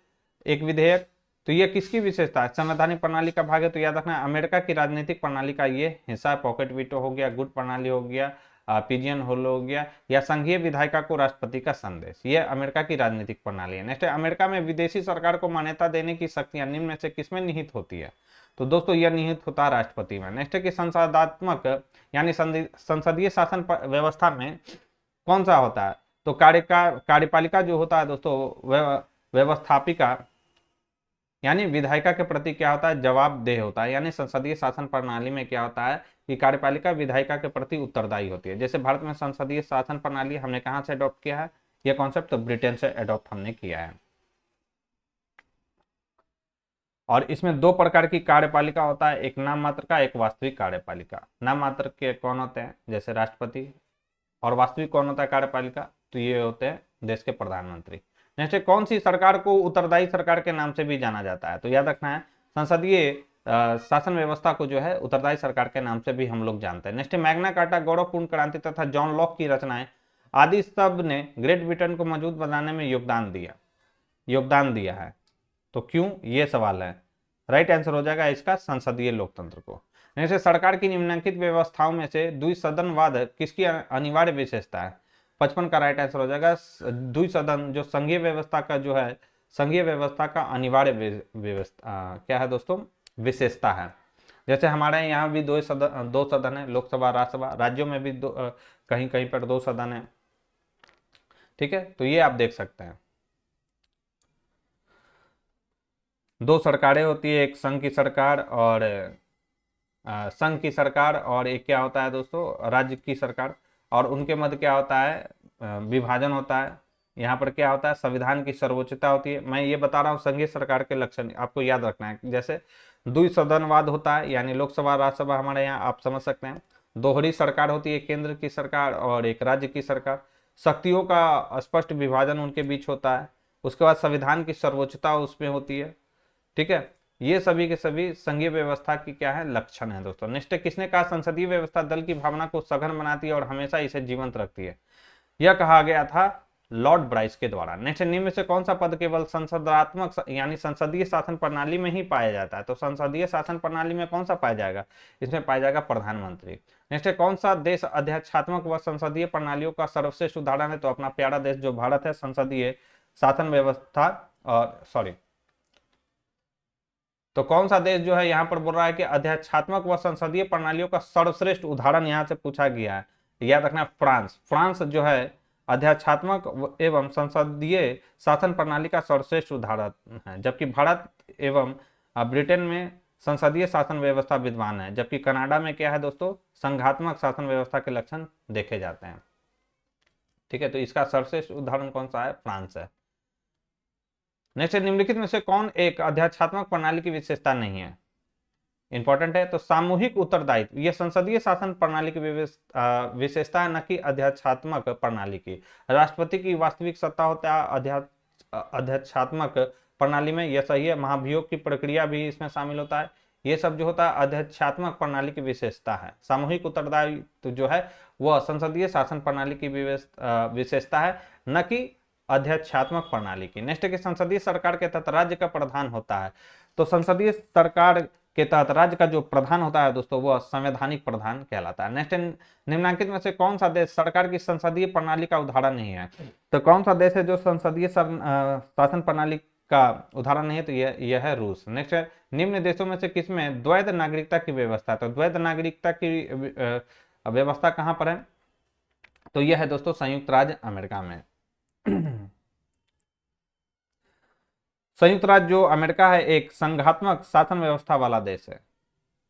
एक विधेयक। तो ये किसकी विशेषता है, संवैधानिक प्रणाली का भाग है, तो याद रखना अमेरिका की राजनीतिक प्रणाली का ये हिस्सा है। पॉकेट वीटो हो गया, गुट प्रणाली हो गया, पिजियन होल हो गया, या संघीय विधायिका को राष्ट्रपति का संदेश, ये अमेरिका की राजनीतिक प्रणाली है। नेक्स्ट है, अमेरिका में विदेशी सरकार को मान्यता देने की शक्तियां निम्न में से किसमें निहित होती है, तो दोस्तों यह निहित होता है राष्ट्रपति में। नेक्स्ट है कि संसदात्मक यानी संसदीय शासन व्यवस्था में कौन सा होता है, तो कार्यपालिका जो होता है दोस्तों, व्यवस्थापिका यानी विधायिका के प्रति क्या होता है, जवाबदेह होता है। यानी संसदीय शासन प्रणाली में क्या होता है कि कार्यपालिका विधायिका के प्रति उत्तरदायी होती है। जैसे भारत में संसदीय शासन प्रणाली हमने कहां से अडॉप्ट किया है, यह कॉन्सेप्ट तो ब्रिटेन से अडॉप्ट हमने किया है। और इसमें दो प्रकार की कार्यपालिका होता है, एक नाम मात्र का, एक वास्तविक कार्यपालिका। नाम मात्र के कौन होते हैं, जैसे राष्ट्रपति, और वास्तविक कौन होता है कार्यपालिका, तो ये होते हैं देश के प्रधानमंत्री। नेक्स्ट, कौन सी सरकार को उत्तरदायी सरकार के नाम से भी जाना जाता है, तो याद रखना है संसदीय शासन व्यवस्था को जो है उत्तरदायी सरकार के नाम से भी हम लोग जानते हैं। नेक्स्ट, मैग्ना कार्टा, गौरवपूर्ण क्रांति तथा जॉन लॉक की रचनाएं आदि सब ने ग्रेट ब्रिटेन को मजबूत बनाने में योगदान दिया है, तो क्यों, ये सवाल है। राइट आंसर हो जाएगा इसका संसदीय लोकतंत्र को। नेक्स्ट, सरकार की निम्नलिखित व्यवस्थाओं में से द्विसदनवाद किसकी अनिवार्य विशेषता है, 55 का राइट आंसर हो जाएगा द्विसदन, जो संघीय व्यवस्था का जो है, संघीय व्यवस्था का अनिवार्य व्यवस्था क्या है दोस्तों, विशेषता है। जैसे हमारे यहाँ भी दो सदन है, लोकसभा राज्यसभा, राज्यों में भी कहीं कहीं पर 2 सदन है, ठीक है। तो ये आप देख सकते हैं 2 सरकारें होती है, एक संघ की सरकार और एक क्या होता है दोस्तों, राज्य की सरकार, और उनके मध्य क्या होता है, विभाजन होता है। यहाँ पर क्या होता है, संविधान की सर्वोच्चता होती है। मैं ये बता रहा हूँ संघीय सरकार के लक्षण आपको याद रखना है। जैसे द्विसदनवाद होता है, यानी लोकसभा राज्यसभा हमारे यहाँ आप समझ सकते हैं। दोहरी सरकार होती है, केंद्र की सरकार और एक राज्य की सरकार। शक्तियों का स्पष्ट विभाजन उनके बीच होता है। उसके बाद संविधान की सर्वोच्चता उसमें होती है, ठीक है। ये सभी के सभी संघीय व्यवस्था की क्या है, लक्षण है दोस्तों। नेक्स्ट, किसने कहा संसदीय व्यवस्था दल की भावना को सघन बनाती है और हमेशा इसे जीवंत रखती है, यह कहा गया था लॉर्ड ब्राइस के द्वारा। नेक्स्ट, निम्न में से कौन सा पद केवल संसदात्मक यानी संसदीय शासन प्रणाली में ही पाया जाता है, तो संसदीय शासन प्रणाली में कौन सा पाया जाएगा, इसमें पाया जाएगा प्रधानमंत्री। नेक्स्ट, कौन सा देश अध्यक्षात्मक व संसदीय प्रणालियों का सर्वश्रेष्ठ उदाहरण है, तो अपना प्यारा देश जो भारत है, संसदीय शासन व्यवस्था और तो कौन सा देश जो है यहाँ पर बोल रहा है कि अध्यक्षात्मक व संसदीय प्रणालियों का सर्वश्रेष्ठ उदाहरण यहाँ से पूछा गया है, याद रखना फ्रांस जो है अध्यक्षात्मक एवं संसदीय शासन प्रणाली का सर्वश्रेष्ठ उदाहरण है, जबकि भारत एवं ब्रिटेन में संसदीय शासन व्यवस्था विद्यमान है, जबकि कनाडा में क्या है दोस्तों, संघात्मक शासन व्यवस्था के लक्षण देखे जाते हैं, ठीक है। तो इसका सर्वश्रेष्ठ उदाहरण कौन सा है, फ्रांस है। नेक्स्ट, निम्नलिखित में से कौन एक अध्यक्षात्मक प्रणाली की विशेषता नहीं है, इंपॉर्टेंट है। तो सामूहिक उत्तरदायित्व, यह संसदीय शासन प्रणाली की विशेषता है, न कि अध्यक्षात्मक प्रणाली की। राष्ट्रपति की वास्तविक सत्ता होता है अध्यक्षात्मक प्रणाली में, यह सही है। महाभियोग की प्रक्रिया भी इसमें शामिल होता है, ये सब जो होता है अध्यक्षात्मक प्रणाली की विशेषता है। सामूहिक उत्तरदायित्व जो है वह संसदीय शासन प्रणाली की विशेषता है, न कि अध्यक्षात्मक प्रणाली की। नेक्स्ट है कि संसदीय सरकार के तहत राज्य का प्रधान होता है, तो संसदीय सरकार के तहत राज्य का जो प्रधान होता है दोस्तों वह संवैधानिक प्रधान कहलाता है। नेक्स्ट, निम्नलिखित में से कौन सा देश सरकार की संसदीय प्रणाली का उदाहरण नहीं है, तो कौन सा देश है जो संसदीय शासन प्रणाली का उदाहरण नहीं है, तो यह है रूस। नेक्स्ट है, निम्न देशों में से किसमें द्वैध नागरिकता की व्यवस्था, तो द्वैध नागरिकता की व्यवस्था कहां पर है, तो यह है दोस्तों संयुक्त राज्य अमेरिका में। संयुक्त राज्य जो अमेरिका है एक संघात्मक शासन व्यवस्था वाला देश है,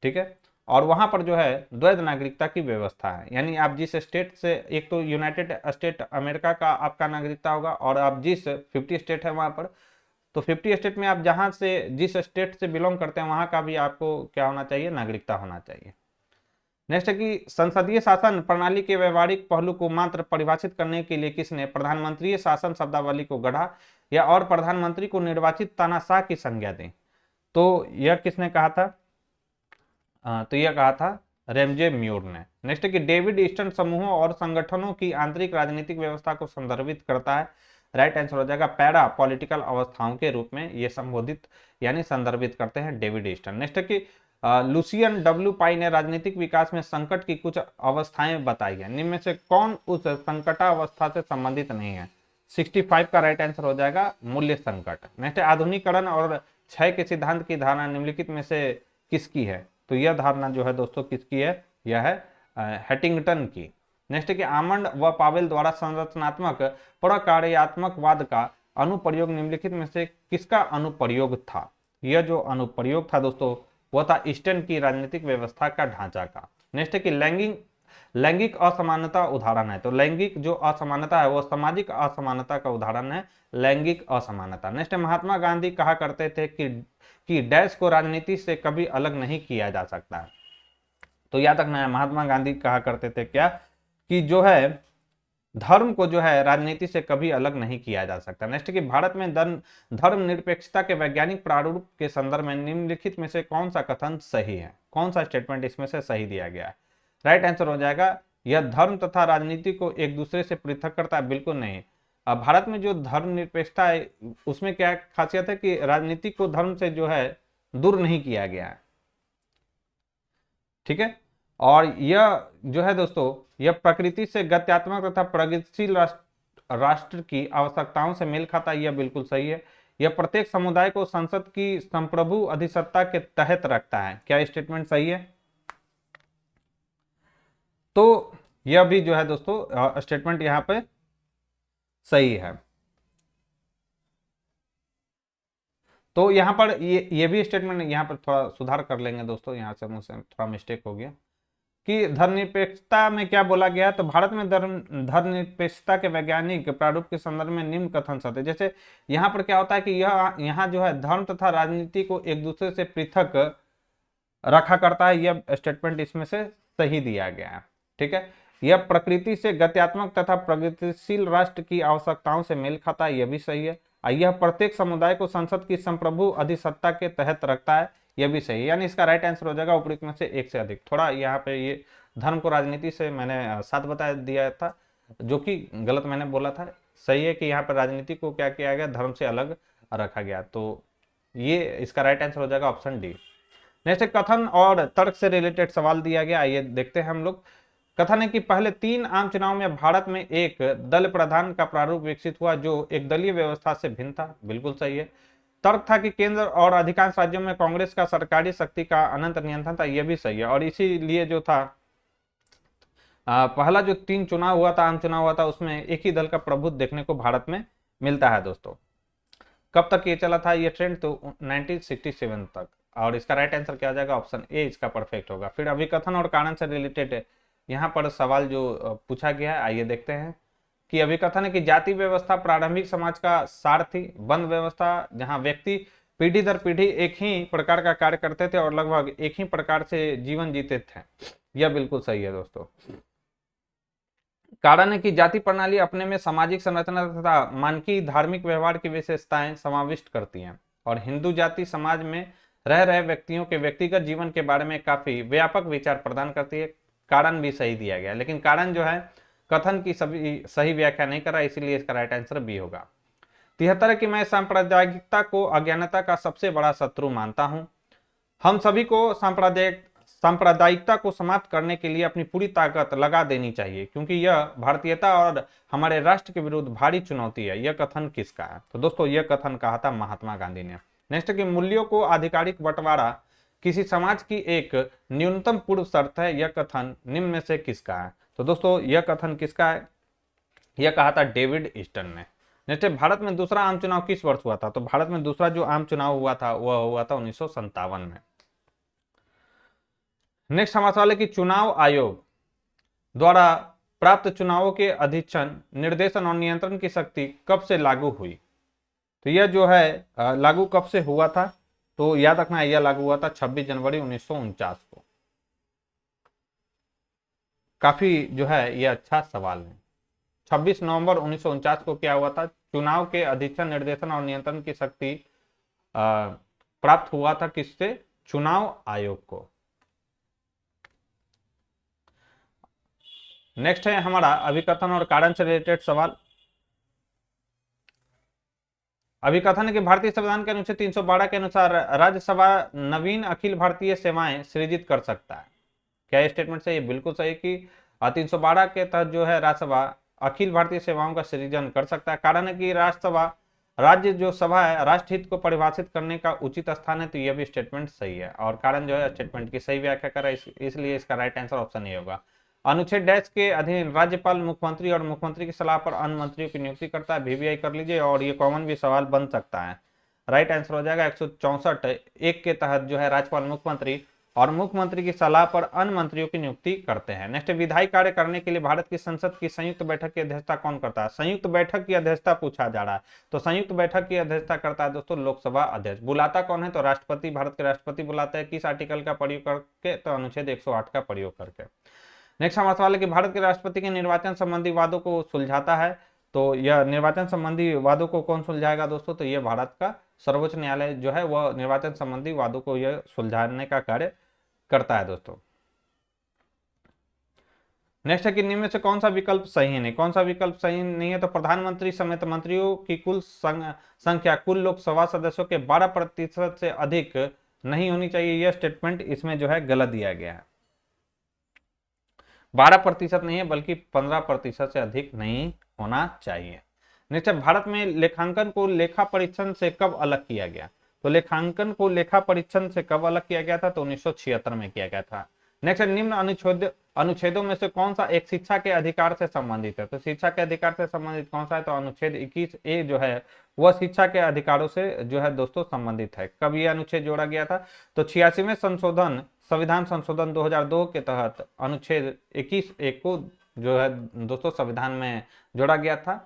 ठीक है। और वहां पर जो है द्वैध नागरिकता की व्यवस्था है, यानी आप जिस स्टेट से, एक तो यूनाइटेड स्टेट अमेरिका का आपका नागरिकता होगा, और आप जिस 50 स्टेट है वहां पर, तो 50 स्टेट में आप जहां से, जिस स्टेट से बिलोंग करते हैं वहां का भी आपको क्या होना चाहिए, नागरिकता होना चाहिए। नेक्स्ट है कि संसदीय शासन प्रणाली के व्यवहारिक पहलू को मात्र परिभाषित करने के लिए किसने प्रधानमंत्री शासन शब्दावली को गढ़ा, या और प्रधानमंत्री को निर्वाचित तानाशाह की संज्ञा दी, तो यह किसने कहा था, तो यह कहा था रेमजे म्यूर ने। नेक्स्ट है कि डेविड ईस्टर्न समूहों और संगठनों की आंतरिक राजनीतिक व्यवस्था को संदर्भित करता है, राइट आंसर हो जाएगा पैरा पॉलिटिकल अवस्थाओं के रूप में ये संबोधित यानी संदर्भित करते हैं डेविड ईस्टर्न। नेक्स्ट है कि लुसियन डब्ल्यू पाई ने राजनीतिक विकास में संकट की कुछ अवस्थाएं बताई है, निम्न में से कौन उस संकटावस्था से संबंधित नहीं है, 65 का राइट आंसर हो जाएगा मूल्य संकट। नेक्स्ट है आधुनिकीकरण और क्षय के सिद्धांत की धारणा निम्नलिखित में से किसकी है, तो यह धारणा जो है दोस्तों किसकी है, यह है हैटिंगटन की। नेक्स्ट है कि आमंड व पावेल द्वारा संरचनात्मक प्रकार्यात्मकवाद का अनुप्रयोग निम्नलिखित में से किसका अनुप्रयोग था, यह जो अनुप्रयोग था दोस्तों वह था ईस्टर्न की राजनीतिक व्यवस्था का ढांचा का। नेक्स्ट है कि लैंगिक असमानता उदाहरण है, तो लैंगिक जो असमानता है वह सामाजिक असमानता का उदाहरण है, लैंगिक असमानता। नेक्स्ट है महात्मा गांधी कहा करते थे कि डैश को राजनीति से कभी अलग नहीं किया जा सकता है, तो याद रखना है महात्मा गांधी कहा करते थे क्या, कि जो है धर्म को जो है राजनीति से कभी अलग नहीं किया जा सकता। नेक्स्ट कि भारत में धर्म निरपेक्षता के वैज्ञानिक प्रारूप के संदर्भ में निम्नलिखित में से कौन सा कथन सही है, कौन सा स्टेटमेंट इसमें से सही दिया गया है, राइट आंसर हो जाएगा यह धर्म तथा राजनीति को एक दूसरे से पृथक करता है, बिल्कुल नहीं। अब भारत में जो धर्म निरपेक्षता है उसमें क्या खासियत है कि राजनीति को धर्म से जो है दूर नहीं किया गया है, ठीक है। और यह जो है दोस्तों यह प्रकृति से गत्यात्मक तथा प्रगतिशील राष्ट्र की आवश्यकताओं से मेल खाता है, यह बिल्कुल सही है। यह प्रत्येक समुदाय को संसद की संप्रभु अधिसत्ता के तहत रखता है, क्या स्टेटमेंट सही है, तो यह भी जो है दोस्तों स्टेटमेंट यहां पे सही है। तो यहां पर ये भी स्टेटमेंट यहां पर थोड़ा सुधार कर लेंगे दोस्तों, यहां से मुझसे थोड़ा मिस्टेक हो गया कि धर्मनिरपेक्षता में क्या बोला गया, तो भारत में धर्मनिरपेक्षता के वैज्ञानिक प्रारूप के संदर्भ में निम्न कथन सत्य। जैसे यहाँ पर क्या होता है कि यहाँ जो है धर्म तथा राजनीति को एक दूसरे से पृथक रखा करता है, यह स्टेटमेंट इसमें से सही दिया गया है, ठीक है। यह प्रकृति से गत्यात्मक तथा प्रगतिशील राष्ट्र की आवश्यकताओं से मेल खाता है, यह भी सही है। यह प्रत्येक समुदाय को संसद की संप्रभु अधिसत्ता के तहत रखता है, यह भी सही है। यानी इसका राइट आंसर हो जाएगा उपयुक्त में से एक से अधिक। थोड़ा यहाँ पे ये धर्म को राजनीति से मैंने साथ बता दिया था, जो कि गलत मैंने बोला था। सही है कि यहाँ पर राजनीति को क्या किया गया, धर्म से अलग रखा गया, तो ये इसका राइट आंसर हो जाएगा ऑप्शन डी। नेक्स्ट कथन और तर्क से रिलेटेड सवाल दिया गया, आइए देखते हैं हम लोग। कथन है कि पहले 3 आम चुनाव में भारत में एक दल प्रधान का प्रारूप विकसित हुआ जो एक दलीय व्यवस्था से भिन्न था, बिल्कुल सही है। तर्क था कि केंद्र और अधिकांश राज्यों में कांग्रेस का सरकारी शक्ति का अनंत नियंत्रण था, यह भी सही है। और इसीलिए जो था पहला जो 3 चुनाव हुआ था, आम चुनाव हुआ था, उसमें एक ही दल का प्रभुत्व देखने को भारत में मिलता है दोस्तों। कब तक ये चला था ये ट्रेंड, तो 1967 तक। और इसका राइट आंसर क्या आ जाएगा, ऑप्शन ए इसका परफेक्ट होगा। फिर अभिकथन और कारण से रिलेटेड है यहाँ पर सवाल जो पूछा गया है, आइए देखते हैं कि अभिकथन है कि जाति व्यवस्था प्रारंभिक समाज का सार थी, बंद व्यवस्था जहां व्यक्ति पीढ़ी दर पीढ़ी एक ही प्रकार का कार्य करते थे और लगभग एक ही प्रकार से जीवन जीते थे, यह बिल्कुल सही है दोस्तों। कारण है कि जाति प्रणाली अपने में सामाजिक संरचना तथा मानकीय धार्मिक व्यवहार की विशेषताएं समाविष्ट करती हैं और हिंदू जाति समाज में रह रहे व्यक्तियों के व्यक्तिगत जीवन के बारे में काफी व्यापक विचार प्रदान करती है। कारण भी सही दिया गया, लेकिन कारण जो है कथन की सभी सही व्याख्या नहीं कर रहा, इसीलिए इसका राइट आंसर बी होगा। 73 कि मैं सांप्रदायिकता को अज्ञानता का सबसे बड़ा शत्रु मानता हूं। हम सभी को सांप्रदायिकता को समाप्त करने के लिए अपनी पूरी ताकत लगा देनी चाहिए, क्योंकि यह भारतीयता और हमारे राष्ट्र के विरुद्ध भारी चुनौती है। यह कथन किसका है? तो दोस्तों यह कथन कहा था महात्मा गांधी ने। नेक्स्ट कि मूल्यों को आधिकारिक बंटवारा किसी समाज की एक न्यूनतम पूर्व शर्त है। यह कथन निम्न में से किसका है? तो दोस्तों यह कथन किसका है? यह कहा था डेविड ईस्टन ने। नेक्स्ट भारत में दूसरा आम चुनाव किस वर्ष हुआ था? तो भारत में दूसरा जो आम चुनाव हुआ था वह हुआ था 1957 में। नेक्स्ट हमारा सवाल है कि चुनाव आयोग द्वारा प्राप्त चुनावों के अधीक्षण, निर्देशन और नियंत्रण की शक्ति कब से लागू हुई? तो यह जो है लागू कब से हुआ था? तो याद रखना यह लागू हुआ था 26 जनवरी 1949 को। काफी जो है यह अच्छा सवाल है। 26 नवंबर 1949 को क्या हुआ था? चुनाव के अधीक्षण, निर्देशन और नियंत्रण की शक्ति प्राप्त हुआ था किससे? चुनाव आयोग को। नेक्स्ट है हमारा अभिकथन और कारण से रिलेटेड सवाल। अभिकथन है कि भारतीय संविधान के अनुच्छेद 312 के अनुसार राज्यसभा नवीन अखिल भारतीय सेवाएं सृजित कर सकता है। क्या ये स्टेटमेंट सही है? बिल्कुल सही कि 312 के तहत जो है राज्यसभा अखिल भारतीय सेवाओं का सृजन कर सकता है। कारण है कि राज्य जो सभा है राष्ट्रहित को परिभाषित करने का उचित स्थान है। तो यह भी स्टेटमेंट सही है और कारण जो है स्टेटमेंट की सही व्याख्या कर रहा है, इसलिए इसका राइट आंसर ऑप्शन नहीं होगा। अनुच्छेद डैश के अधीन राज्यपाल मुख्यमंत्री और मुख्यमंत्री की सलाह पर अन्य मंत्रियों की नियुक्ति करता है। वीवीआई कर लीजिए और ये कॉमन भी सवाल बन सकता है। राइट आंसर हो जाएगा 164 एक के तहत जो है राज्यपाल मुख्यमंत्री और मुख्यमंत्री की सलाह पर अन्य मंत्रियों की नियुक्ति करते हैं। नेक्स्ट विधायी कार्य करने के लिए भारत की संसद की संयुक्त बैठक की अध्यक्षता कौन करता है? संयुक्त बैठक की अध्यक्षता पूछा जा रहा है, तो संयुक्त बैठक की अध्यक्षता करता है दोस्तों लोकसभा अध्यक्ष। बुलाता कौन है? तो राष्ट्रपति, भारत के राष्ट्रपति बुलाते हैं। किस आर्टिकल का प्रयोग करके? तो अनुच्छेद 108 का प्रयोग करके। नेक्स्ट हमारा सवाल है कि भारत के राष्ट्रपति के निर्वाचन संबंधी वादों को सुलझाता है। तो यह निर्वाचन संबंधी वादों को कौन सुलझाएगा दोस्तों? तो यह भारत का सर्वोच्च न्यायालय जो है वह निर्वाचन संबंधी वादों को यह सुलझाने का कार्य करता है दोस्तों। नेक्स्ट है कि निम्न में से कौन सा विकल्प सही नहीं? कौन सा विकल्प सही नहीं है? तो प्रधानमंत्री समेत मंत्रियों की कुल संख्या कुल लोकसभा सदस्यों के 12% से अधिक नहीं होनी चाहिए। यह स्टेटमेंट इसमें जो है गलत दिया गया है। 12% नहीं है बल्कि 15% से अधिक नहीं होना चाहिए। नेक्स्ट भारत में लेखांकन को लेखा परीक्षण से कब अलग किया गया? तो लेखांकन को लेखा परीक्षण से कब अलग किया गया था? तो 1976 में किया गया था। नेक्स्ट निम्न अनुच्छेदों में से कौन सा एक शिक्षा के अधिकार से संबंधित है? तो शिक्षा के अधिकार से संबंधित कौन सा है? तो अनुच्छेद 21A जो है वह शिक्षा के अधिकारों से जो है दोस्तों संबंधित है। कब यह अनुच्छेद जोड़ा गया था? तो 86वें संविधान संशोधन 2002 के तहत अनुच्छेद 21A को जो है दोस्तों संविधान में जोड़ा गया था।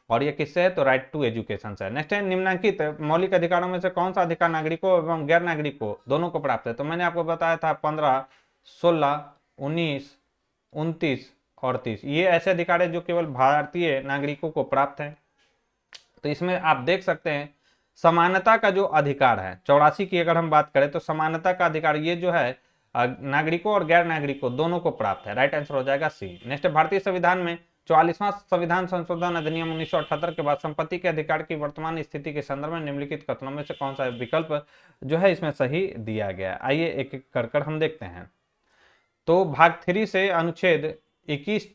और ये किससे है? तो राइट टू एजुकेशन से है। नेक्स्ट है निम्नलिखित मौलिक अधिकारों में से कौन सा अधिकार नागरिकों एवं गैर नागरिकों दोनों को प्राप्त है? तो मैंने आपको बताया था 15, 16, 19, 29 और 30 ये ऐसे अधिकार है जो केवल भारतीय नागरिकों को प्राप्त है। तो इसमें आप देख सकते हैं समानता का जो अधिकार है 84 की अगर हम बात करें तो समानता का अधिकार ये जो है नागरिकों और गैर नागरिकों दोनों को प्राप्त है। राइट आंसर हो जाएगा सी। नेक्स्ट भारतीय संविधान में 44वां संविधान संशोधन अधिनियम 1978 के बाद संपत्ति के अधिकार की वर्तमान स्थिति के संदर्भ में निम्नलिखित कथनों में से कौन सा विकल्प जो है इसमें सही दिया गया है? आइए एक एक कर हम देखते हैं। तो भाग 3 से अनुच्छेद 21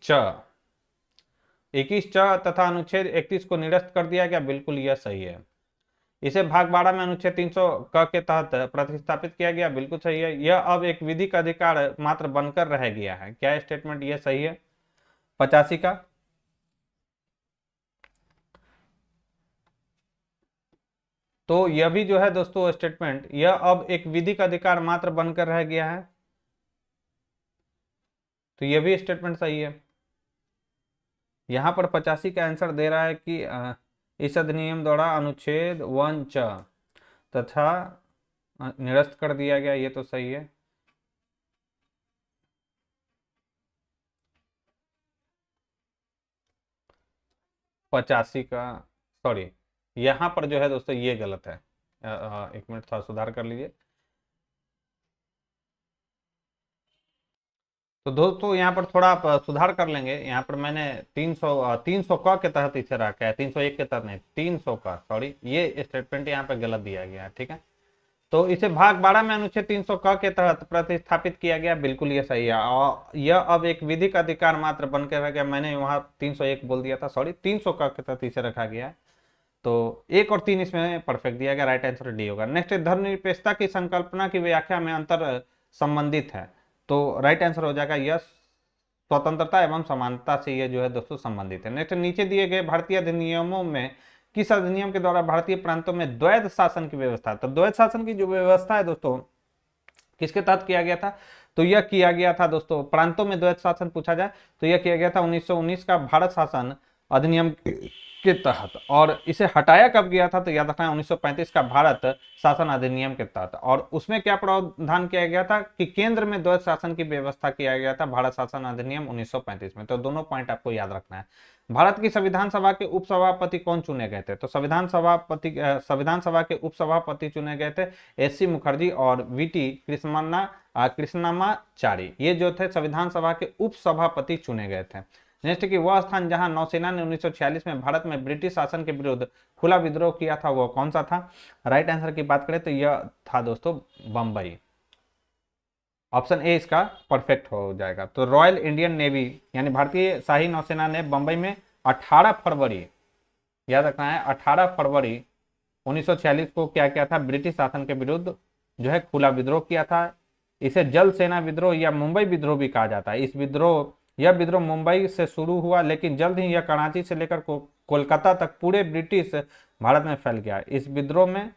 च तथा अनुच्छेद 31 को निरस्त कर दिया गया। बिल्कुल यह सही है। इसे भाग 12 में अनुच्छेद 300 क के तहत प्रतिस्थापित किया गया। बिल्कुल सही है। यह अब एक विधिक अधिकार मात्र बनकर रह गया है। क्या स्टेटमेंट यह सही है? 85 का। तो यह भी जो है दोस्तों स्टेटमेंट यह अब एक विधिक अधिकार मात्र बनकर रह गया है। तो यह भी स्टेटमेंट सही है। यहां पर 85 का आंसर दे रहा है कि इस अधिनियम द्वारा अनुच्छेद 1 च तथा निरस्त कर दिया गया। ये तो सही है। पचासी का सॉरी यहां पर जो है दोस्तों ये गलत है। एक मिनट थोड़ा सुधार कर लीजिए। तो दोस्तों यहाँ पर थोड़ा आप सुधार कर लेंगे। यहाँ पर मैंने 300 का के तहत इसे रखा है, 301 के तहत नहीं, 300 का सॉरी ये स्टेटमेंट यहाँ पे गलत दिया गया है। ठीक है, तो इसे भाग 12 में अनुच्छेद 300 क के तहत प्रतिस्थापित किया गया। बिल्कुल ये सही है, और यह अब एक विधिक अधिकार मात्र बनकर रह गया। मैंने वहां 301 बोल दिया था, सॉरी, 300 क के तहत इसे रखा गया है। तो 1 और 3 इसमें परफेक्ट दिया गया, राइट आंसर डी होगा। नेक्स्ट, धर्मनिरपेक्षता की संकल्पना की व्याख्या में अंतर संबंधित है, तो राइट आंसर हो जाएगा यस, स्वतंत्रता एवं समानता से ये जो है दोस्तों संबंधित है। नेक्स्ट, नीचे दिए गए भारतीय अधिनियमों में किस अधिनियम के द्वारा भारतीय प्रांतों में द्वैध शासन की व्यवस्था, तो द्वैध शासन की जो व्यवस्था है दोस्तों किसके तहत किया गया था, तो यह किया गया था दोस्तों, प्रांतों में द्वैध शासन पूछा जाए तो यह किया गया था 1919 का भारत शासन अधिनियम के तहत। और इसे हटाया कब गया था, तो याद रखना 1935 का भारत शासन अधिनियम के तहत। और उसमें क्या प्रावधान किया गया था कि केंद्र में द्वैध शासन की व्यवस्था किया गया था भारत शासन अधिनियम 1935 में। तो दोनों पॉइंट आपको याद रखना है। भारत की संविधान सभा के उपसभापति कौन चुने गए थे, तो संविधान सभा के उपसभापति चुने गए थे एस.सी. मुखर्जी और वी.टी. कृष्णमाचारी, ये जो थे संविधान सभा के उपसभापति चुने गए थे। नेक्स्ट, कि वह स्थान जहां नौसेना ने 1946 में भारत में ब्रिटिश शासन के विरुद्ध खुला विद्रोह किया था वह कौन सा था, राइट आंसर की बात करें तो यह था दोस्तों बंबई। ऑप्शन ए इसका परफेक्ट हो जाएगा। तो रॉयल इंडियन नेवी यानी भारतीय शाही नौसेना ने बंबई में 18 फरवरी, याद रखना है 18 फरवरी 1946 को क्या किया था, ब्रिटिश शासन के विरुद्ध जो है खुला विद्रोह किया था। इसे जल सेना विद्रोह या मुंबई विद्रोह भी कहा जाता है। यह विद्रोह मुंबई से शुरू हुआ, लेकिन जल्द ही यह कराची से लेकर कोलकाता तक पूरे ब्रिटिश भारत में फैल गया। इस विद्रोह में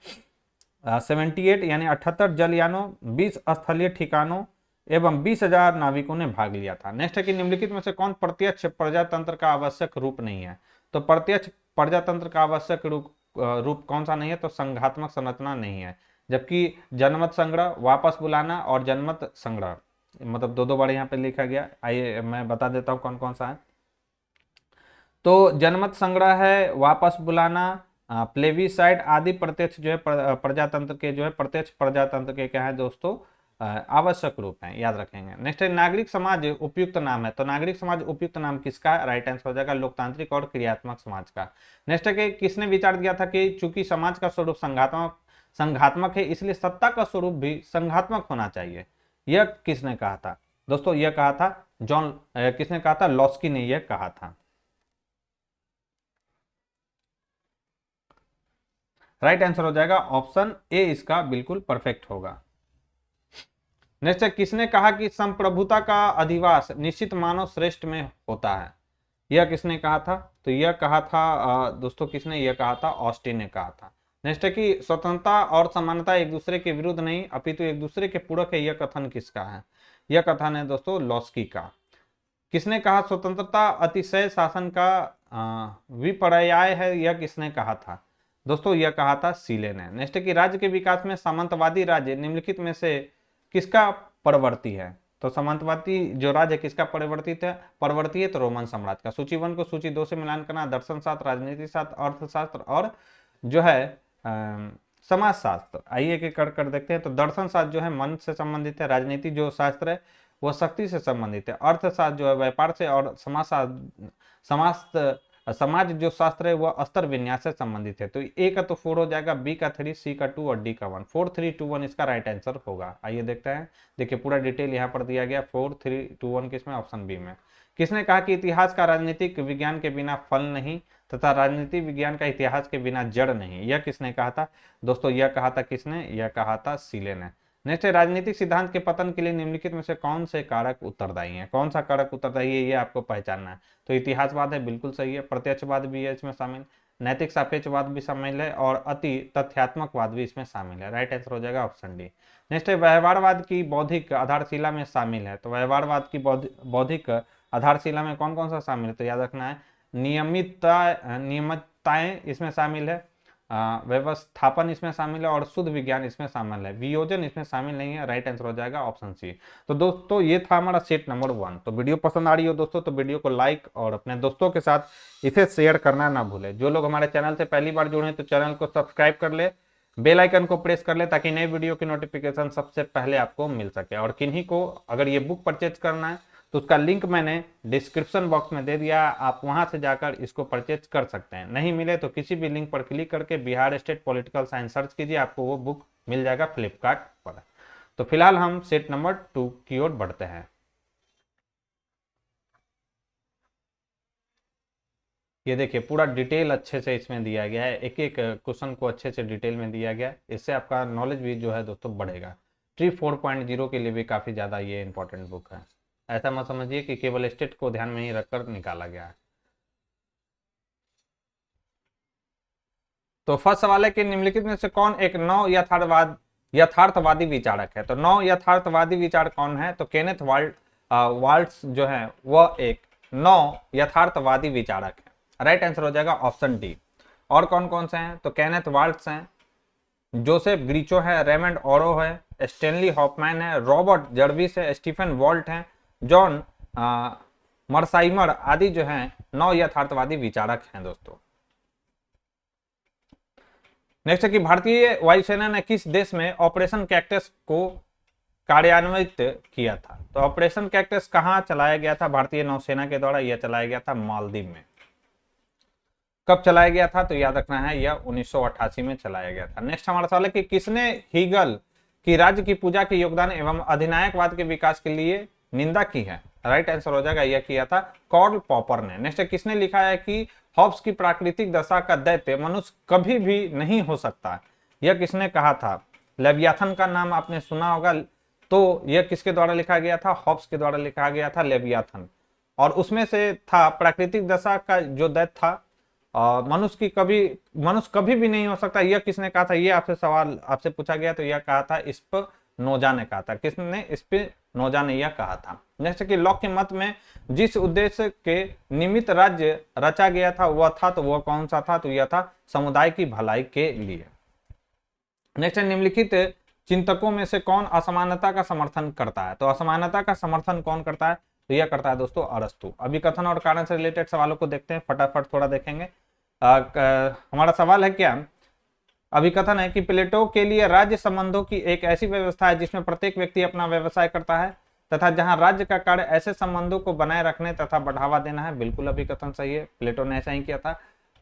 78 यानी 78 जलयानों, 20 स्थलीय ठिकानों एवं 20,000 नाविकों ने भाग लिया था। नेक्स्ट है कि निम्नलिखित में से कौन प्रत्यक्ष प्रजातंत्र का आवश्यक रूप नहीं है, तो प्रत्यक्ष प्रजातंत्र का आवश्यक रूप कौन सा नहीं है, तो संघात्मक संरचना नहीं है। जबकि जनमत संग्रह, वापस बुलाना और जनमत संग्रह, मतलब दो बार यहाँ पे लिखा गया। आइए मैं बता देता हूँ कौन कौन सा है। तो जनमत संग्रह है, वापस बुलाना, प्लेबीसाइड आदि प्रत्यक्ष जो है प्रजातंत्र के जो है प्रत्यक्ष प्रजातंत्र के क्या है दोस्तों आवश्यक रूप है, याद रखेंगे। नेक्स्ट है नागरिक समाज उपयुक्त नाम है, तो नागरिक समाज उपयुक्त नाम किसका, राइट आंसर हो जाएगा लोकतांत्रिक और क्रियात्मक समाज का। नेक्स्ट है कि किसने विचार दिया था कि चूंकि समाज का स्वरूप संघात्मक है इसलिए सत्ता का स्वरूप भी संघात्मक होना चाहिए, यह किसने कहा था दोस्तों, यह कहा था किसने कहा था, लॉस्की ने यह कहा था। राइट आंसर हो जाएगा ऑप्शन ए, इसका बिल्कुल परफेक्ट होगा। नेक्स्ट है किसने कहा कि संप्रभुता का अधिवास निश्चित मानव श्रेष्ठ में होता है, यह किसने कहा था, तो यह कहा था दोस्तों किसने, यह कहा था ऑस्टिन ने कहा था। नेक्स्ट है कि स्वतंत्रता और समानता एक दूसरे के विरुद्ध नहीं अपितु एक दूसरे के पूरक है, यह कथन किसका है, यह कथन है दोस्तों लॉस्की का। किसने कहा स्वतंत्रता अतिशय शासन का विपर्याय है, यह किसने कहा था दोस्तों, यह कहा था सीले ने। नेक्स्ट है कि राज्य के विकास में सामंतवादी राज्य निम्नलिखित में से किसका परवर्ती है, तो सामंतवादी जो राज्य है किसका परवर्ती है तो रोमन साम्राज्य का। सूची 1 को सूची 2 से मिलान करना, दर्शन शास्त्र, राजनीति शास्त्र, अर्थशास्त्र और जो है समाज शास्त्र। आइए एक कर देखते हैं। तो दर्शन शास्त्र जो है मन से संबंधित है, राजनीति जो शास्त्र है वह शक्ति से संबंधित है, अर्थशास्त्र जो है व्यापार से, और समाज जो शास्त्र है वह स्तर विन्यास से संबंधित है। तो ए का तो 4 हो जाएगा, बी का 3, सी का 2 और डी का 1। 4 3 2 1 इसका राइट आंसर होगा। आइए देखते हैं, देखिए पूरा डिटेल यहाँ पर दिया गया 4 3 2 1 किसमें, ऑप्शन बी में। किसने कहा कि इतिहास का राजनीतिक विज्ञान के बिना फल नहीं तथा राजनीति विज्ञान का इतिहास के बिना जड़ नहीं, यह किसने कहा था दोस्तों, यह कहा था किसने, यह कहा था सीले ने। नेक्स्ट है राजनीतिक सिद्धांत के पतन के लिए निम्नलिखित में से कौन से कारक उत्तरदायी हैं, कौन सा कारक उत्तरदायी है ये आपको पहचानना है। तो इतिहासवाद है, बिल्कुल सही है, प्रत्यक्षवाद भी है इसमें शामिल, नैतिक सापेक्षवाद भी शामिल है और अति तथ्यात्मकवाद भी इसमें शामिल है। राइट आंसर हो जाएगा ऑप्शन डी। नेक्स्ट है व्यवहारवाद की बौद्धिक आधारशिला में शामिल है, तो व्यवहारवाद की बौद्धिक आधारशिला में कौन कौन सा शामिल है, तो याद रखना है नियमितताएं इसमें शामिल है, व्यवस्थापन इसमें शामिल है और शुद्ध विज्ञान इसमें शामिल है, वियोजन इसमें शामिल नहीं है। राइट आंसर हो जाएगा ऑप्शन सी। तो दोस्तों ये था हमारा सेट नंबर 1। तो वीडियो पसंद आ रही हो दोस्तों तो वीडियो को लाइक और अपने दोस्तों के साथ इसे शेयर करना ना भूले। जो लोग हमारे चैनल से पहली बार जुड़े हैं तो चैनल को सब्सक्राइब कर ले, बेल आइकन को प्रेस कर ले ताकि नए वीडियो की नोटिफिकेशन सबसे पहले आपको मिल सके। और किन्हीं को अगर ये बुक परचेज करना है तो उसका लिंक मैंने डिस्क्रिप्शन बॉक्स में दे दिया, आप वहां से जाकर इसको परचेज कर सकते हैं। नहीं मिले तो किसी भी लिंक पर क्लिक करके Bihar state political science search कीजिए, आपको वो बुक मिल जाएगा फ्लिपकार्ट पर। तो फिलहाल हम सेट नंबर 2 की ओर बढ़ते हैं। ये देखिए पूरा डिटेल अच्छे से इसमें दिया गया है, एक एक क्वेश्चन को अच्छे से डिटेल में दिया गया है। इससे आपका नॉलेज भी जो है दोस्तों बढ़ेगा। ट्री 4.0 के लिए भी काफ़ी ज़्यादा ये इंपॉर्टेंट बुक है। ऐसा मत समझिए कि केवल स्टेट को ध्यान में ही रखकर निकाला गया है। तो फर्स्ट सवाल है कि निम्नलिखित में से कौन एक नौ यथार्थवादी विचारक है। तो नौ यथार्थवादी विचार कौन है? तो केनेथ वाल्ट्स जो है वह एक नौ यथार्थवादी विचारक है। राइट आंसर हो जाएगा ऑप्शन डी। और कौन कौन से हैं? तो केनेथ वाल्ट्स हैं, जोसेफ ग्रीचो है, रेमंड ओरो है, स्टेनली हॉफमैन है, रॉबर्ट जर्विस है, स्टीफन वॉल्ट है, जॉन मर्साइमर आदि जो हैं नौ यथार्थवादी विचारक हैं दोस्तों। नेक्स्ट है कि भारतीय वायुसेना ने किस देश में ऑपरेशन कैक्टस को कार्यान्वित किया था। तो ऑपरेशन कैक्टस कहां चलाया गया था भारतीय नौसेना के द्वारा? यह चलाया गया था मालदीव में। कब चलाया गया था? तो याद रखना है यह 1988 में चलाया गया था। नेक्स्ट हमारा सवाल है कि किसने हीगल की राज्य की पूजा के योगदान एवं अधिनायकवाद के विकास के लिए निंदा की है? राइट आंसर हो जाएगा यह किया था कार्ल पॉपर ने। नेक्स्ट किसने लिखा है कि हॉब्स की प्राकृतिक दशा का दैत्य मनुष्य कभी भी नहीं हो सकता? यह किसने कहा था? लेवियाथन का नाम आपने सुना होगा। तो यह किसके द्वारा लिखा गया था? हॉब्स के द्वारा लिखा गया था लेवियाथन। और उसमें से था प्राकृतिक दशा का जो दैत्य था मनुष्य कभी भी नहीं हो सकता। यह किसने कहा था? यह आपसे सवाल आपसे पूछा गया तो यह कहा था स्पिनोजा ने कहा था। किसने? स्पिनोजा ने यह कहा था। नेक्स्ट कि लॉक के मत में जिस उद्देश्य के निमित्त राज्य रचा गया था वह था, तो वह कौन सा था? तो यह था समुदाय की भलाई के लिए। नेक्स्ट निम्नलिखित चिंतकों में से कौन असमानता का समर्थन करता है? तो असमानता का समर्थन कौन करता है? तो यह करता है दोस्तों अरस्तु। अभिकथन और कारण से रिलेटेड सवालों को देखते हैं, फटाफट थोड़ा देखेंगे। हमारा सवाल है क्या? अभिकथन है कि प्लेटो के लिए राज्य संबंधों की एक ऐसी व्यवस्था है जिसमें प्रत्येक व्यक्ति अपना व्यवसाय करता है तथा जहां राज्य का कार्य ऐसे संबंधों को बनाए रखने तथा बढ़ावा देना है। बिल्कुल अभिकथन सही है, प्लेटो ने ऐसा ही किया था।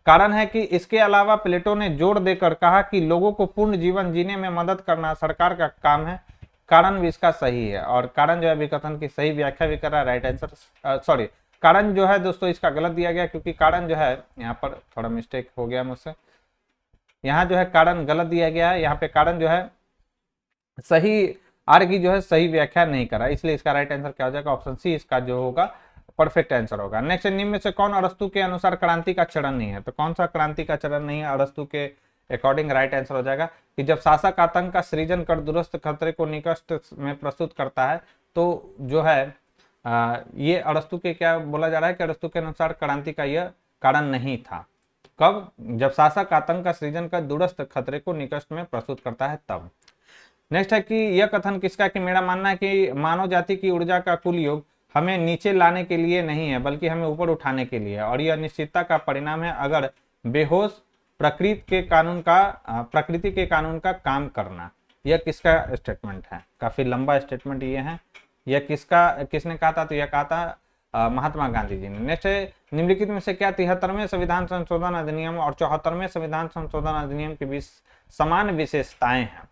कारण है कि इसके अलावा प्लेटो ने जोर देकर कहा कि लोगों को पूर्ण जीवन जीने में मदद करना सरकार का काम है। कारण भी इसका सही है और कारण जो है अभिकथन की सही व्याख्या भी कर रहा है। राइट आंसर सॉरी कारण जो है दोस्तों इसका गलत दिया गया, क्योंकि कारण जो है यहाँ पर थोड़ा मिस्टेक हो गया मुझसे। यहाँ जो है कारण गलत दिया गया है, यहाँ पे कारण जो है सही आर की जो है सही व्याख्या नहीं करा, इसलिए इसका राइट आंसर क्या हो जाएगा? ऑप्शन सी इसका जो होगा परफेक्ट आंसर होगा। नेक्स्ट निम्न में से कौन अरस्तु के अनुसार क्रांति का चरण नहीं है? तो कौन सा क्रांति का चरण नहीं है अरस्तु के अकॉर्डिंग? राइट आंसर हो जाएगा कि जब शासक आतंक का सृजन कर दुरुस्त खतरे को निकट में प्रस्तुत करता है तो जो है ये अरस्तु के क्या बोला जा रहा है कि अरस्तु के अनुसार क्रांति का यह कारण नहीं था। कब? जब शासक आतंक का सृजन कर दूरस्थ खतरे को निकट में प्रस्तुत करता है तब। नेक्स्ट है कि यह कथन किसका कि मेरा मानना है कि मानव जाति की ऊर्जा का कुल योग हमें नीचे लाने के लिए नहीं है बल्कि हमें ऊपर उठाने के लिए है और यह अनिश्चितता का परिणाम है अगर बेहोश प्रकृति के कानून का काम करना। यह किसका स्टेटमेंट है? काफी लंबा स्टेटमेंट ये है। यह किसने कहा था? तो यह कहा था महात्मा गांधी जी ने। नेक्स्ट है निम्नलिखित में से क्या 73वें संविधान संशोधन अधिनियम और 74वें संविधान संशोधन अधिनियम के बीच समान विशेषताएं हैं?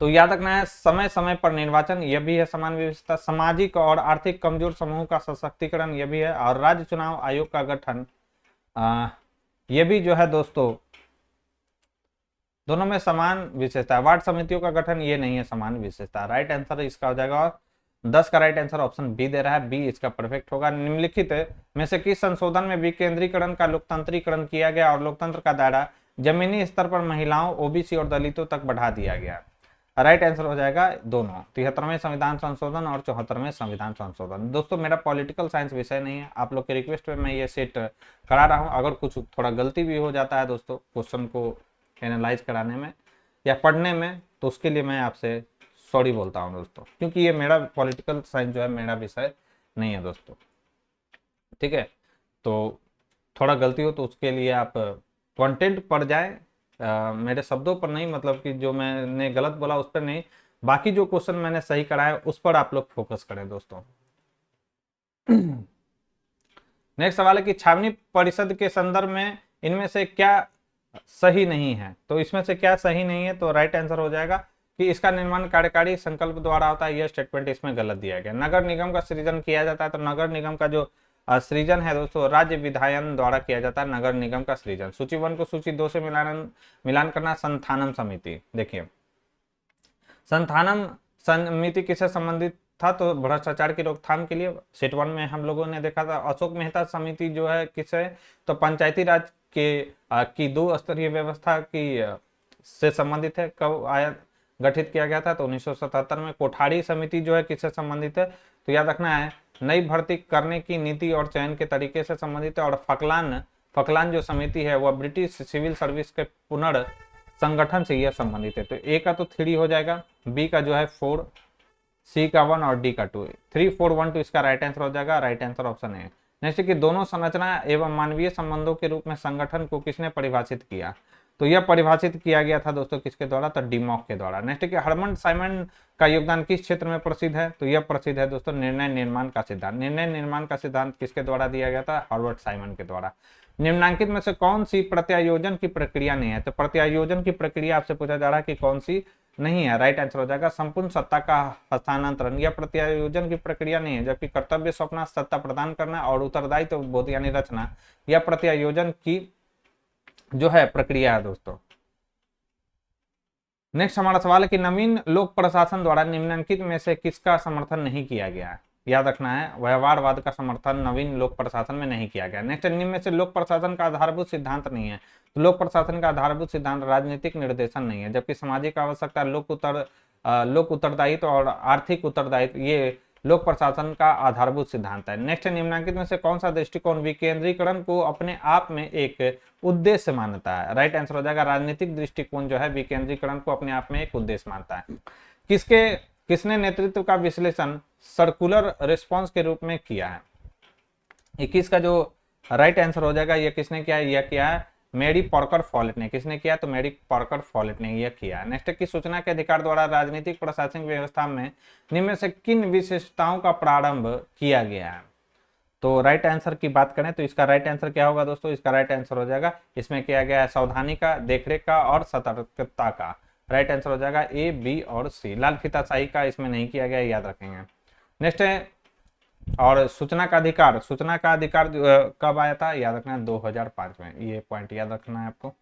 तो याद रखना है समय समय पर निर्वाचन, यह भी है समान विशेषता। सामाजिक और आर्थिक कमजोर समूह का सशक्तिकरण, यह भी है। और राज्य चुनाव आयोग का गठन, यह भी जो है दोस्तों दोनों में समान विशेषता। वार्ड समितियों का गठन ये नहीं है समान विशेषता। राइट आंसर इसका हो जाएगा 10 का राइट आंसर ऑप्शन बी दे रहा है, बी इसका परफेक्ट होगा। निम्नलिखित में से किस संशोधन में विकेंद्रीकरण का लोकतंत्रीकरण किया गया और लोकतंत्र का दायरा जमीनी स्तर पर महिलाओं, ओबीसी और दलितों तक बढ़ा दिया गया? राइट आंसर हो जाएगा दोनों, 73वें संविधान संशोधन और 74वें संविधान संशोधन। दोस्तों मेरा पॉलिटिकल साइंस विषय नहीं है, आप लोग के रिक्वेस्ट पे मैं ये सेट करा रहा हूँ। अगर कुछ थोड़ा गलती भी हो जाता है दोस्तों क्वेश्चन को एनालाइज कराने में या पढ़ने में, तो उसके लिए मैं आपसे सॉरी बोलता हूँ दोस्तों, क्योंकि ये मेरा पॉलिटिकल साइंस जो है मेरा विषय नहीं है दोस्तों। ठीक है, तो थोड़ा गलती हो तो उसके लिए आप कंटेंट पढ़ जाए, मेरे शब्दों पर नहीं, मतलब कि जो मैंने गलत बोला उस पर नहीं, बाकी जो क्वेश्चन मैंने सही कराया उस पर आप लोग फोकस करें दोस्तों। नेक्स्ट सवाल है कि छावनी परिषद के संदर्भ में इनमें से क्या सही नहीं है। तो इसमें से क्या सही नहीं है? तो राइट आंसर हो जाएगा कि इसका निर्माण कार्यकारी संकल्प द्वारा होता है। यह स्टेटमेंट इसमें गलत दिया गया। नगर निगम का सृजन किया जाता है, तो नगर निगम का जो सृजन है दोस्तों राज्य विधायन द्वारा किया जाता है नगर निगम का सृजन। सूची 1 को सूची 2 से मिलान करना। संथानम समिति, देखिए संथानम समिति किससे संबंधित था? तो भ्रष्टाचार की रोकथाम के लिए। सेट 1 में हम लोगों ने देखा था। अशोक मेहता समिति जो है किससे? तो पंचायती राज के की 2 स्तरीय व्यवस्था की से संबंधित है। कब आया गठित किया गया था? तो 1977 में। कोठारी समिति जो है किससे संबंधित है? तो याद रखना है नई भर्ती करने की नीति और चयन के तरीके से संबंधित है। और फकलान जो समिति है वह ब्रिटिश सिविल सर्विस के पुनर्संगठन से यह संबंधित है। तो ए का तो 3 हो जाएगा, बी का जो है 4, सी का 1 और डी का 2। 3, 4, 1, 2 इसका राइट आंसर हो जाएगा। राइट आंसर ऑप्शन है। नेक्स्ट कि दोनों संरचना एवं मानवीय संबंधों के रूप में संगठन को किसने परिभाषित किया? तो यह परिभाषित किया गया था दोस्तों किसके द्वारा? तो डिमॉक के द्वारा। नेक्स्ट कि हरमन साइमन का योगदान किस क्षेत्र में प्रसिद्ध है? तो यह प्रसिद्ध है दोस्तों निर्णय निर्माण का सिद्धांत। निर्णय निर्माण का सिद्धांत किसके द्वारा दिया गया था? हर्बर्ट साइमन के द्वारा। निम्नांकित में से कौन सी प्रत्यायोजन की प्रक्रिया नहीं है? तो प्रत्यायोजन की प्रक्रिया आपसे पूछा जा रहा है कि कौन सी नहीं है। राइट आंसर हो जाएगा संपूर्ण सत्ता का हस्तांतरण। यह प्रत्यायोजन की प्रक्रिया नहीं है। जबकि कर्तव्य सौंपना, सत्ता प्रदान करना और उत्तरदायित्व बोध यानी रचना, यह प्रत्यायोजन की जो है प्रक्रिया है दोस्तों। नेक्स्ट हमारा सवाल है कि नवीन लोक प्रशासन द्वारा निम्नलिखित में से किसका समर्थन नहीं किया गया है? याद रखना है व्यवहारवाद का समर्थन नवीन लोक प्रशासन में नहीं किया गया। नेक्स्ट निम्न में से लोक प्रशासन का आधारभूत सिद्धांत नहीं है। तो लोक प्रशासन का आधारभूत सिद्धांत राजनीतिक निर्देशन नहीं है। जबकि सामाजिक आवश्यकता, लोक उत्तरदायित्व और आर्थिक उत्तरदायित्व ये लोक प्रशासन का आधारभूत सिद्धांत है। नेक्स्ट निम्नलिखित में से कौन सा दृष्टिकोण विकेंद्रीकरण को अपने आप में एक उद्देश्य मानता है? राइट आंसर हो जाएगा राजनीतिक दृष्टिकोण जो है विकेंद्रीकरण को अपने आप में एक उद्देश्य मानता है। किसने नेतृत्व का विश्लेषण सर्कुलर रिस्पांस के रूप में किया है? 21 का जो राइट आंसर हो जाएगा ये किसने किया है? यह किया है मेरी पार्कर फॉलेट ने। किसने किया? तो मेरी पार्कर फॉलेट ने यह किया है। नेक्स्ट की सूचना के अधिकार द्वारा राजनीतिक प्रशासनिक व्यवस्था में निम्न में से किन विशेषताओं का प्रारंभ किया गया है? तो राइट आंसर की बात करें तो इसका राइट आंसर क्या होगा दोस्तों? इसका राइट आंसर हो जाएगा इसमें किया गया है सावधानी का, देखरेख का और सतर्कता का। राइट आंसर हो जाएगा ए, बी और सी। लाल फीताशाही का इसमें नहीं किया गया, याद रखेंगे। नेक्स्ट है और सूचना का अधिकार कब आया था? याद रखना है 2005 में। ये पॉइंट याद रखना है आपको।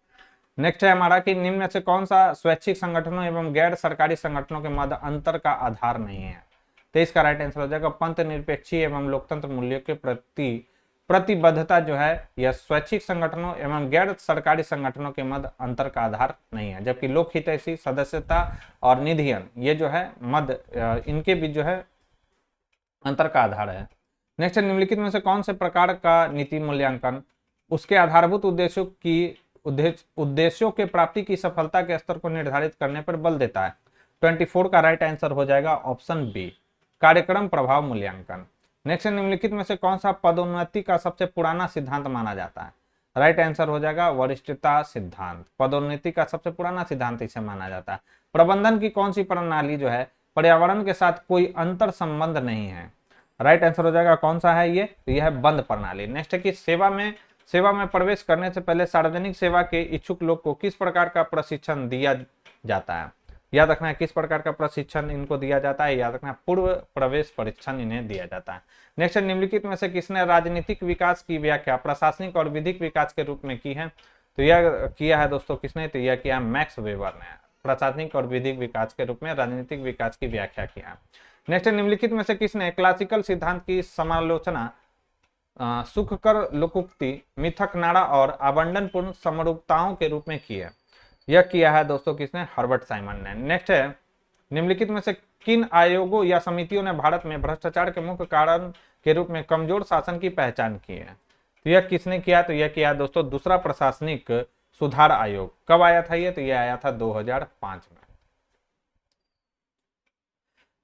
नेक्स्ट है हमारा कि निम्न में से कौन सा स्वैच्छिक संगठनों एवं गैर सरकारी संगठनों के मध्य अंतर का आधार नहीं है? तो इसका राइट आंसर हो जाएगा पंथ निरपेक्षी एवं लोकतंत्र मूल्यों के प्रति प्रतिबद्धता जो है यह स्वैच्छिक संगठनों एवं गैर सरकारी संगठनों के मध्य अंतर का आधार नहीं है। जबकि लोक हितैषी, सदस्यता और निधियन ये जो है मध्य इनके बीच जो है अंतर का आधार है। नेक्स्ट निम्नलिखित में से कौन से प्रकार का नीति मूल्यांकन उसके आधारभूत उद्देश्यों के प्राप्ति की सफलता के स्तर को निर्धारित करने पर बल देता है? 24 का राइट आंसर हो जाएगा ऑप्शन बी, कार्यक्रम प्रभाव मूल्यांकन। नेक्स्ट निम्नलिखित में से कौन सा पदोन्नति का सबसे पुराना सिद्धांत माना जाता है? राइट आंसर हो जाएगा वरिष्ठता सिद्धांत। पदोन्नति का सबसे पुराना सिद्धांत इसे माना जाता है। प्रबंधन की कौन सी प्रणाली जो है पर्यावरण के साथ कोई अंतर संबंध नहीं है? राइट आंसर हो जाएगा कौन सा है ये? तो यह है बंद प्रणाली। नेक्स्ट है कि सेवा में प्रवेश करने से पहले सार्वजनिक सेवा के इच्छुक लोग को किस प्रकार का प्रशिक्षण दिया जाता है? याद रखना है किस प्रकार का प्रशिक्षण इनको दिया जाता है? याद रखना पूर्व प्रवेश परीक्षण इन्हें दिया जाता है। नेक्स्ट निम्नलिखित में से किसने राजनीतिक विकास की व्याख्या प्रशासनिक और विधिक विकास के रूप में की है? तो यह किया है दोस्तों किसने? तो यह किया मैक्स वेबर ने। प्रशासनिक और विधिक विकास के रूप में राजनीतिक विकास की व्याख्या किया। नेक्स्ट निम्नलिखित में से किसने क्लासिकल सिद्धांत की समालोचना सुखकर लोकोक्ति, मिथक नाड़ा और आवंटनपूर्ण समरूपताओं के रूप में की है? यह किया है दोस्तों किसने? हर्बर्ट साइमन ने। नेक्स्ट है निम्नलिखित में से किन आयोगों या समितियों ने भारत में भ्रष्टाचार के मुख्य कारण के रूप में कमजोर शासन की पहचान की है? तो यह किसने किया? तो यह किया दोस्तों दूसरा प्रशासनिक सुधार आयोग। कब आया था ये? तो यह आया था 2005 में।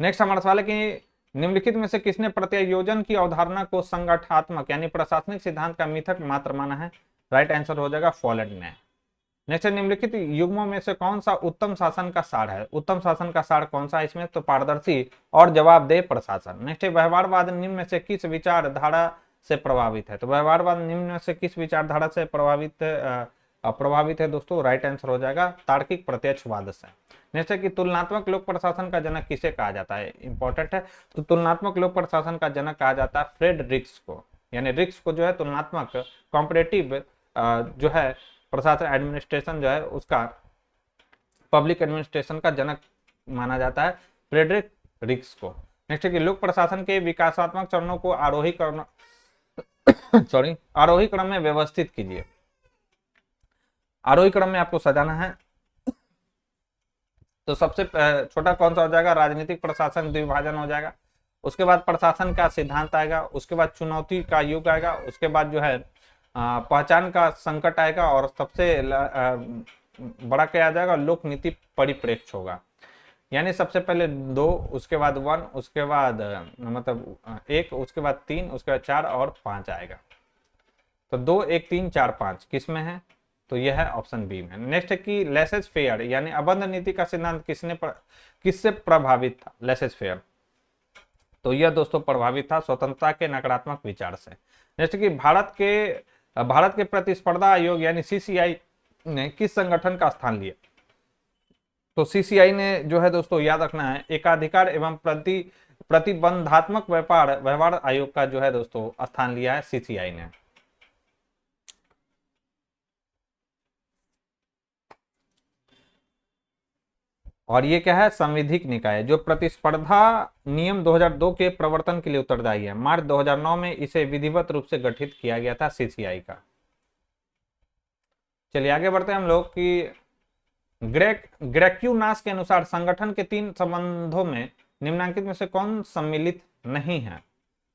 नेक्स्ट हमारा सवाल है कि निम्नलिखित में से किसने प्रत्यायोजन की अवधारणा को संगठनात्मक यानी प्रशासनिक सिद्धांत का मिथक मात्र माना है? राइट आंसर हो जाएगा फॉलेट ने। नेक्स्ट निम्नलिखित युग्मों में से कौन सा उत्तम शासन का सार है? उत्तम शासन का सार कौन सा इसमें? तो पारदर्शी और जवाबदेह प्रशासन। नेक्स्ट व्यवहारवाद निम्न में से किस विचारधारा से प्रभावित है? तो व्यवहारवाद निम्न में से किस विचारधारा से प्रभावित प्रभावित है दोस्तों, राइट आंसर हो जाएगा तार्किक प्रत्यक्षवाद से। नेक्स्ट है कि तुलनात्मक लोक प्रशासन का जनक किसे कहा जाता है, इंपॉर्टेंट है। तो तुलनात्मक लोक प्रशासन का जनक कहा जाता है फ्रेडरिक्स को, यानी रिक्स को जो है तुलनात्मक कॉम्पिटेटिव जो है प्रशासन एडमिनिस्ट्रेशन जो है उसका पब्लिक एडमिनिस्ट्रेशन का जनक माना जाता है फ्रेडरिक रिक्स को। नेक्स्ट है कि लोक प्रशासन के विकासात्मक चरणों को आरोही क्रम आरोही क्रम में व्यवस्थित कीजिए। आरोही क्रम में आपको सजाना है। तो सबसे छोटा कौन सा हो जाएगा, राजनीतिक प्रशासन द्विभाजन हो जाएगा। उसके बाद प्रशासन का सिद्धांत आएगा, उसके बाद चुनौती का युग आएगा, उसके बाद जो है पहचान का संकट आएगा, और सबसे बड़ा क्या आ जाएगा, लोक नीति परिप्रेक्ष्य होगा। यानी सबसे पहले 2, उसके बाद 1, उसके बाद मतलब 1, उसके बाद 3, उसके बाद 4 और 5 आएगा। तो 2, 1, 3, 4, 5 किस में है, तो यह है ऑप्शन बी में। नेक्स्ट है कि लेसेस फेयर यानी अबंध नीति का सिद्धांत किससे प्रभावित था, लेसेस फेयर। तो यह दोस्तों प्रभावित था स्वतंत्रता के नकारात्मक विचार से। नेक्स्ट कि भारत के प्रतिस्पर्धा आयोग यानी सीसीआई ने किस संगठन का स्थान लिया। तो सीसीआई ने जो है दोस्तों याद रखना है एकाधिकार एवं प्रतिबंधात्मक व्यवहार आयोग का जो है दोस्तों स्थान लिया है सीसीआई ने। और ये क्या है, संविधिक निकाय जो प्रतिस्पर्धा नियम 2002 के प्रवर्तन के लिए उत्तरदायी है। मार्च 2009 में इसे विधिवत रूप से गठित किया गया था सीसीआई का। चलिए आगे बढ़ते हैं हम लोग कि ग्रेक्यूनास के अनुसार संगठन के 3 संबंधों में निम्नलिखित में से कौन सम्मिलित नहीं है।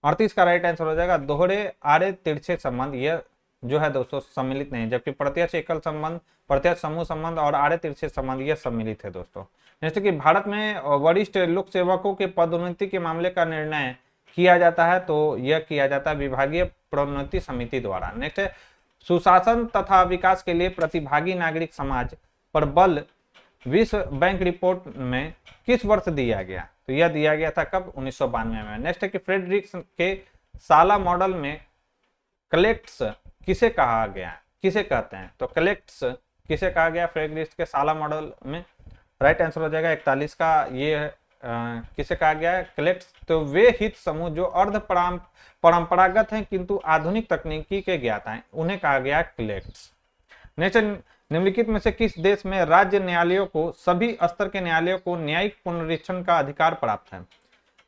38 का राइट आंसर हो जाएगा दोहरे आरे तिरछे संबंध, यह जो है दोस्तों सम्मिलित नहीं, जबकि प्रत्यक्ष एकल संबंध, प्रत्यक्ष समूह संबंध और आरे तिरछे संबंध यह सम्मिलित है दोस्तों। जैसे कि भारत में वरिष्ठ लोक सेवकों के पदोन्नति के मामले का निर्णय किया जाता है, तो यह किया जाता है विभागीय प्रोन्नति समिति द्वारा। नेक्स्ट है सुशासन तथा विकास के लिए प्रतिभागी नागरिक समाज पर बल विश्व बैंक रिपोर्ट में किस वर्ष दिया गया, तो यह दिया गया था कब, 1992 में। नेक्स्ट है कि फ्रेडरिक्स के साला मॉडल में कलेक्ट्स किसे कहा गया, किसे कहते हैं, तो कलेक्ट्स किसे कहा गया फ्रेडरिक्स के साला मॉडल में। राइट आंसर हो जाएगा 41 का, ये किसे कहा गया है, कलेक्ट्स। तो वे हित समूह जो अर्ध परंपरागत हैं किंतु आधुनिक तकनीकी के ज्ञाता हैं, उन्हें कहा गया कलेक्ट्स। नेक्स्ट, निम्नलिखित में से किस देश में राज्य न्यायालयों को सभी स्तर के न्यायालयों को न्यायिक पुनरीक्षण का अधिकार प्राप्त है।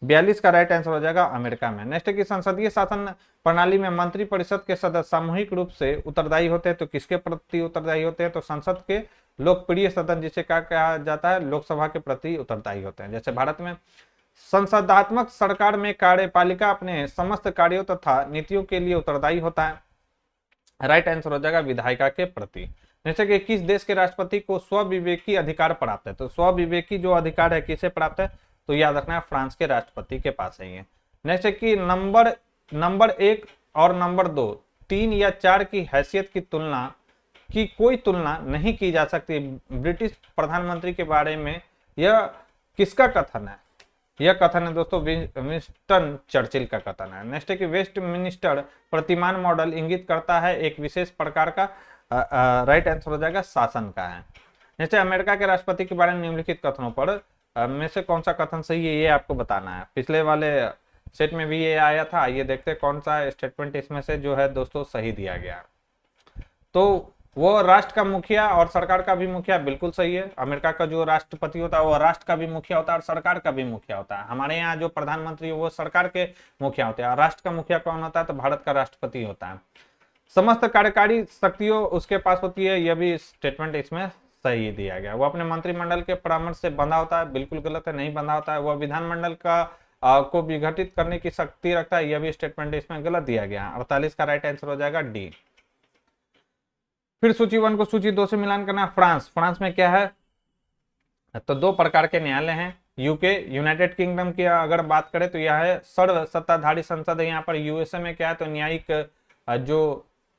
42 का राइट आंसर हो जाएगा अमेरिका में। नेक्स्ट की संसदीय शासन प्रणाली में मंत्री परिषद के सदस्य सामूहिक रूप से उत्तरदायी होते हैं, तो किसके प्रति उत्तरदायी होते हैं, तो संसद के लोकप्रिय सदन जिसे क्या कहा जाता है, लोकसभा के प्रति उत्तरदायी होते हैं। जैसे भारत में संसदात्मक सरकार में कार्यपालिका अपने समस्त कार्यों तथा नीतियों के लिए उत्तरदायी होता है। राइट आंसर हो जाएगा विधायिका के प्रति। जैसे कि किस देश के राष्ट्रपति को स्वविवेकी अधिकार प्राप्त है, तो स्वविवेकी जो अधिकार है किसे प्राप्त है, तो याद रखना है फ्रांस के राष्ट्रपति के पास है ये। नेक्स्ट है कि नंबर 1 और नंबर 2, 3 या 4 की हैसियत की कोई तुलना नहीं की जा सकती ब्रिटिश प्रधानमंत्री के बारे में, यह किसका कथन है, यह कथन है दोस्तों विंस्टन चर्चिल का कथन है। नेक्स्ट है कि वेस्टमिनिस्टर प्रतिमान मॉडल इंगित करता है एक विशेष प्रकार का, राइट आंसर हो जाएगा शासन का है। जैसे अमेरिका के राष्ट्रपति के बारे में निम्नलिखित कथनों पर में से कौन सा कथन सही है, ये आपको बताना है। पिछले वाले सेट में भी ये आया था, ये देखते हैं कौन सा स्टेटमेंट इसमें से जो है दोस्तों सही दिया गया। तो वो राष्ट्र का मुखिया और सरकार का भी मुखिया बिल्कुल सही है। अमेरिका का जो राष्ट्रपति होता है वो राष्ट्र का भी मुखिया होता है और सरकार का भी मुखिया होता है। हमारे यहाँ जो प्रधानमंत्री वो सरकार के मुखिया होते हैं, और राष्ट्र का मुखिया कौन होता है, तो भारत का राष्ट्रपति होता है। समस्त कार्यकारी शक्तियों उसके पास होती है, यह भी स्टेटमेंट इसमें सही दिया गया। वो अपने मंत्रिमंडल के परामर्श से बंधा होता है, बिल्कुल गलत है, नहीं बंधा होता है। वह विधानमंडल का को विघटित करने की शक्ति रखता है, यह भी स्टेटमेंट इसमें गलत दिया गया। 48 का राइट आंसर हो जाएगा डी। फिर सूची 1 को सूची 2 से मिलान करना। फ्रांस में क्या है, तो 2 प्रकार के न्यायालय हैं। यूके यूनाइटेड किंगडम की अगर बात करें तो यह है सर्व सत्ताधारी संसद है यहाँ पर। यूएसए में क्या है, तो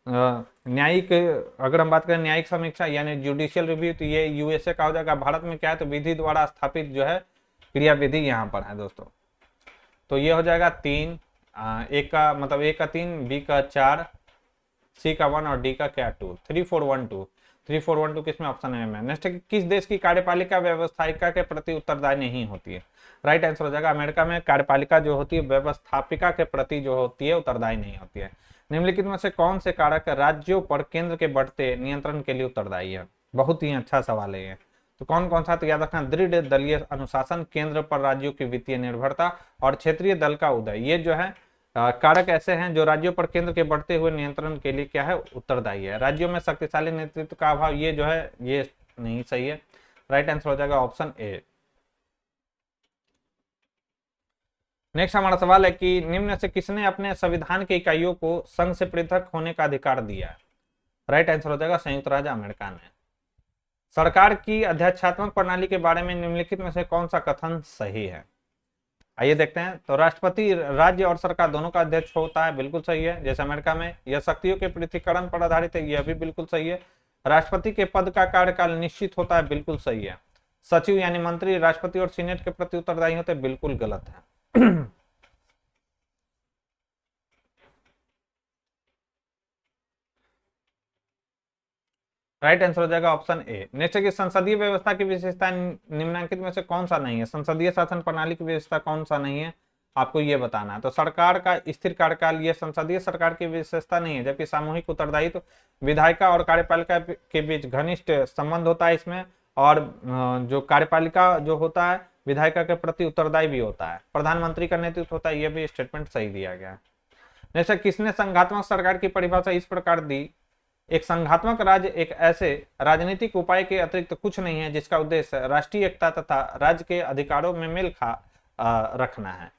न्यायिक अगर हम बात करें न्यायिक समीक्षा यानी जुडिशियल रिव्यू, तो ये यूएसए का हो जाएगा। भारत में क्या है, तो विधि द्वारा स्थापित जो है क्रिया विधि यहाँ पर है दोस्तों। तो ये हो जाएगा 3, A का 3, B का 4, C का 1 और D का क्या 2, 3 4 1 2। 3412 किसमें, ऑप्शन ए में। नेक्स्ट है कि किस देश की कार्यपालिका व्यवस्थापिका के प्रति उत्तरदायी नहीं होती है। राइट आंसर हो जाएगा अमेरिका में कार्यपालिका जो होती है व्यवस्थापिका के प्रति जो होती है उत्तरदायी नहीं होती है। निम्नलिखित में से कौन से कारक राज्यों पर केंद्र के बढ़ते नियंत्रण के लिए उत्तरदायी है। बहुत ही अच्छा सवाल है ये। तो कौन कौन सा, तो याद रखना दृढ़ दलीय अनुशासन, केंद्र पर राज्यों की वित्तीय निर्भरता और क्षेत्रीय दल का उदय। ये जो है कारक ऐसे हैं जो राज्यों पर केंद्र के बढ़ते हुए नियंत्रण के लिए क्या है, उत्तरदायी है। राज्यों में शक्तिशाली नेतृत्व का अभाव, ये जो है ये नहीं सही है। राइट आंसर हो जाएगा ऑप्शन ए। नेक्स्ट हमारा सवाल है कि निम्न से किसने अपने संविधान के इकाइयों को संघ से पृथक होने का अधिकार दिया है। राइट आंसर हो जाएगा संयुक्त राज्य अमेरिका ने। सरकार की अध्यक्षात्मक प्रणाली के बारे में निम्नलिखित में से कौन सा कथन सही है। आइए देखते हैं। तो राष्ट्रपति राज्य और सरकार दोनों का अध्यक्ष होता है, बिल्कुल सही है, जैसे अमेरिका में। यह शक्तियों के पृथक्करण पर आधारित है, यह भी बिल्कुल सही है। राष्ट्रपति के पद का कार्यकाल निश्चित होता है, बिल्कुल सही है। सचिव यानी मंत्री राष्ट्रपति और सीनेट के प्रति उत्तरदायी होते हैं, बिल्कुल गलत है। राइट आंसर हो जाएगा ऑप्शन ए। नेक्स्ट है कि संसदीय व्यवस्था की विशेषता निम्नलिखित में से कौन सा नहीं है। संसदीय शासन प्रणाली की विशेषता कौन सा नहीं है, आपको ये बताना है। तो सरकार का स्थिर कार्यकाल, ये संसदीय सरकार की विशेषता नहीं है, जबकि सामूहिक उत्तरदायित्व, विधायिका और कार्यपालिका के बीच घनिष्ठ संबंध होता है इसमें, और जो कार्यपालिका जो होता है विधायिका के प्रति उत्तरदायी भी होता है। प्रधानमंत्री का नेतृत्व होता है, यह भी स्टेटमेंट सही दिया गया है। नेक्स्ट, किसने संघात्मक सरकार की परिभाषा इस प्रकार दी। एक संघात्मक राज्य एक ऐसे राजनीतिक उपाय के अतिरिक्त कुछ नहीं है जिसका उद्देश्य राष्ट्रीय एकता तथा राज्य के अधिकारों में मेल रखना है।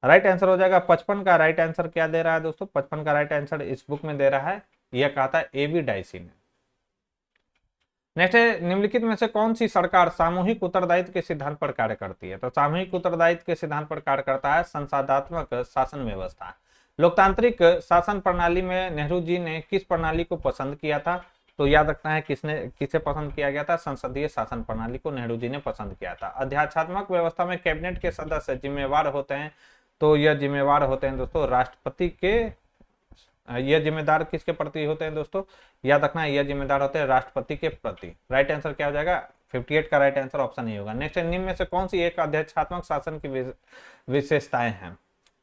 राइट आंसर हो जाएगा 55 का। राइट आंसर क्या दे रहा है दोस्तों, 55 का राइट आंसर इस बुक में दे रहा है, यह कहा था एवी डाइसी ने। नेक्स्ट है, निम्नलिखित में से कौन सी सरकार सामूहिक उत्तरदायित्व के सिद्धांत पर कार्य करती है। तो सामूहिक उत्तरदायित्व के सिद्धांत पर कार्य करता है संसदात्मक शासन व्यवस्था। लोकतांत्रिक शासन प्रणाली में नेहरू जी ने किस प्रणाली को पसंद किया था। तो याद रखना है किसे पसंद किया गया था, संसदीय शासन प्रणाली को नेहरू जी ने पसंद किया था। अध्यात्मक व्यवस्था में कैबिनेट के सदस्य जिम्मेवार होते हैं, तो यह जिम्मेवार होते हैं दोस्तों राष्ट्रपति के। यह जिम्मेदार किसके प्रति होते हैं दोस्तों, याद रखना है यह जिम्मेदार होते हैं राष्ट्रपति के प्रति। राइट आंसर क्या हो जाएगा, 58 का राइट आंसर ऑप्शन ए होगा। नेक्स्ट, निम्न में से कौन सी एक अध्यक्षात्मक शासन की विशेषताएं हैं।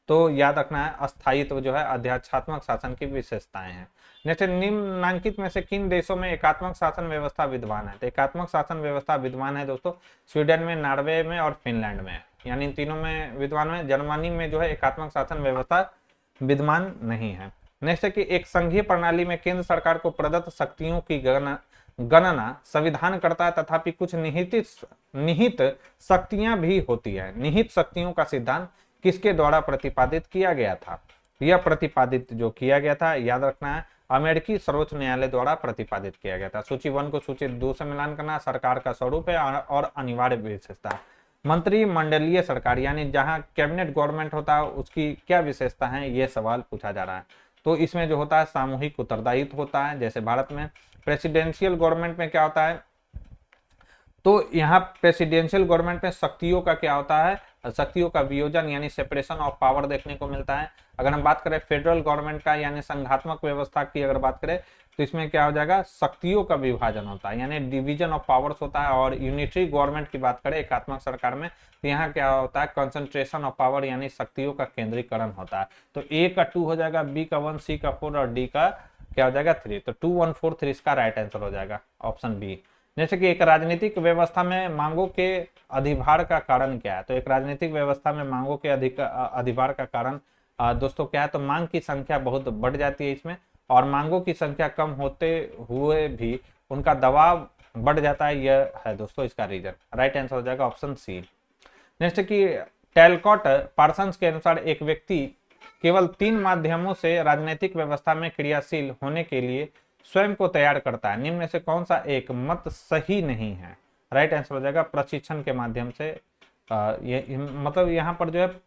तो याद रखना है अस्थायित्व जो है अध्यात्मक शासन की विशेषताएं हैं। नेक्स्ट, निम्नलिखित में से किन देशों में एकात्मक शासन व्यवस्था विद्यमान है। तो एकात्मक शासन व्यवस्था विद्यमान है दोस्तों स्वीडन में, नॉर्वे में और फिनलैंड में, यानी इन तीनों में विद्यमान है। जर्मनी में जो है एकात्मक शासन व्यवस्था विद्यमान नहीं है। नेक्स्ट है कि एक संघीय प्रणाली में केंद्र सरकार को प्रदत्त शक्तियों की गणना संविधान करता है, तथापि कुछ निहित शक्तियां भी होती है। निहित शक्तियों का सिद्धांत किसके द्वारा प्रतिपादित किया गया था। यह प्रतिपादित जो किया गया था, याद रखना है अमेरिकी सर्वोच्च न्यायालय द्वारा प्रतिपादित किया गया था। सूची 1 को सूची 2 से मिलान करना, सरकार का स्वरूप है और अनिवार्य विशेषता। मंत्रिमंडलीय सरकार यानी जहां कैबिनेट गवर्नमेंट होता है उसकी क्या विशेषता है, यह सवाल पूछा जा रहा है। तो इसमें जो होता है सामूहिक उत्तरदायित्व होता है, जैसे भारत में। प्रेसिडेंशियल गवर्नमेंट में क्या होता है, तो यहाँ प्रेसिडेंशियल गवर्नमेंट में शक्तियों का क्या होता है, शक्तियों का वियोजन यानी सेपरेशन ऑफ पावर देखने को मिलता है। अगर हम बात करें फेडरल गवर्नमेंट का यानी संघात्मक व्यवस्था की अगर बात करें तो इसमें क्या हो जाएगा, शक्तियों का विभाजन होता है यानी डिवीजन ऑफ पावर्स होता है। और यूनिटरी गवर्नमेंट की बात करें एकात्मक सरकार में, तो यहाँ क्या होता है कंसंट्रेशन ऑफ पावर यानी शक्तियों का केंद्रीकरण होता है। तो ए का 2 हो जाएगा, बी का 1, सी का 4 और डी का क्या हो जाएगा 3। तो 2, 1, 4, 3 इसका राइट आंसर हो जाएगा ऑप्शन बी। जैसे कि एक राजनीतिक व्यवस्था में मांगों के अधिभार का कारण क्या है। तो एक राजनीतिक व्यवस्था में मांगों के अधिभार का कारण दोस्तों क्या है, तो मांग की संख्या बहुत बढ़ जाती है इसमें, और मांगों की संख्या कम होते हुए भी उनका दबाव बढ़ जाता है, यह है दोस्तों इसका रीजन। राइट आंसर हो जाएगा ऑप्शन सी। नेक्स्ट कि टैलकॉट पार्सन्स के अनुसार एक व्यक्ति केवल 3 माध्यमों से राजनीतिक व्यवस्था में क्रियाशील होने के लिए स्वयं को तैयार करता है। निम्न में से कौन सा एक मत सही नहीं है। राइट आंसर हो जाएगा प्रशिक्षण के माध्यम से। ये मतलब यहाँ पर जो है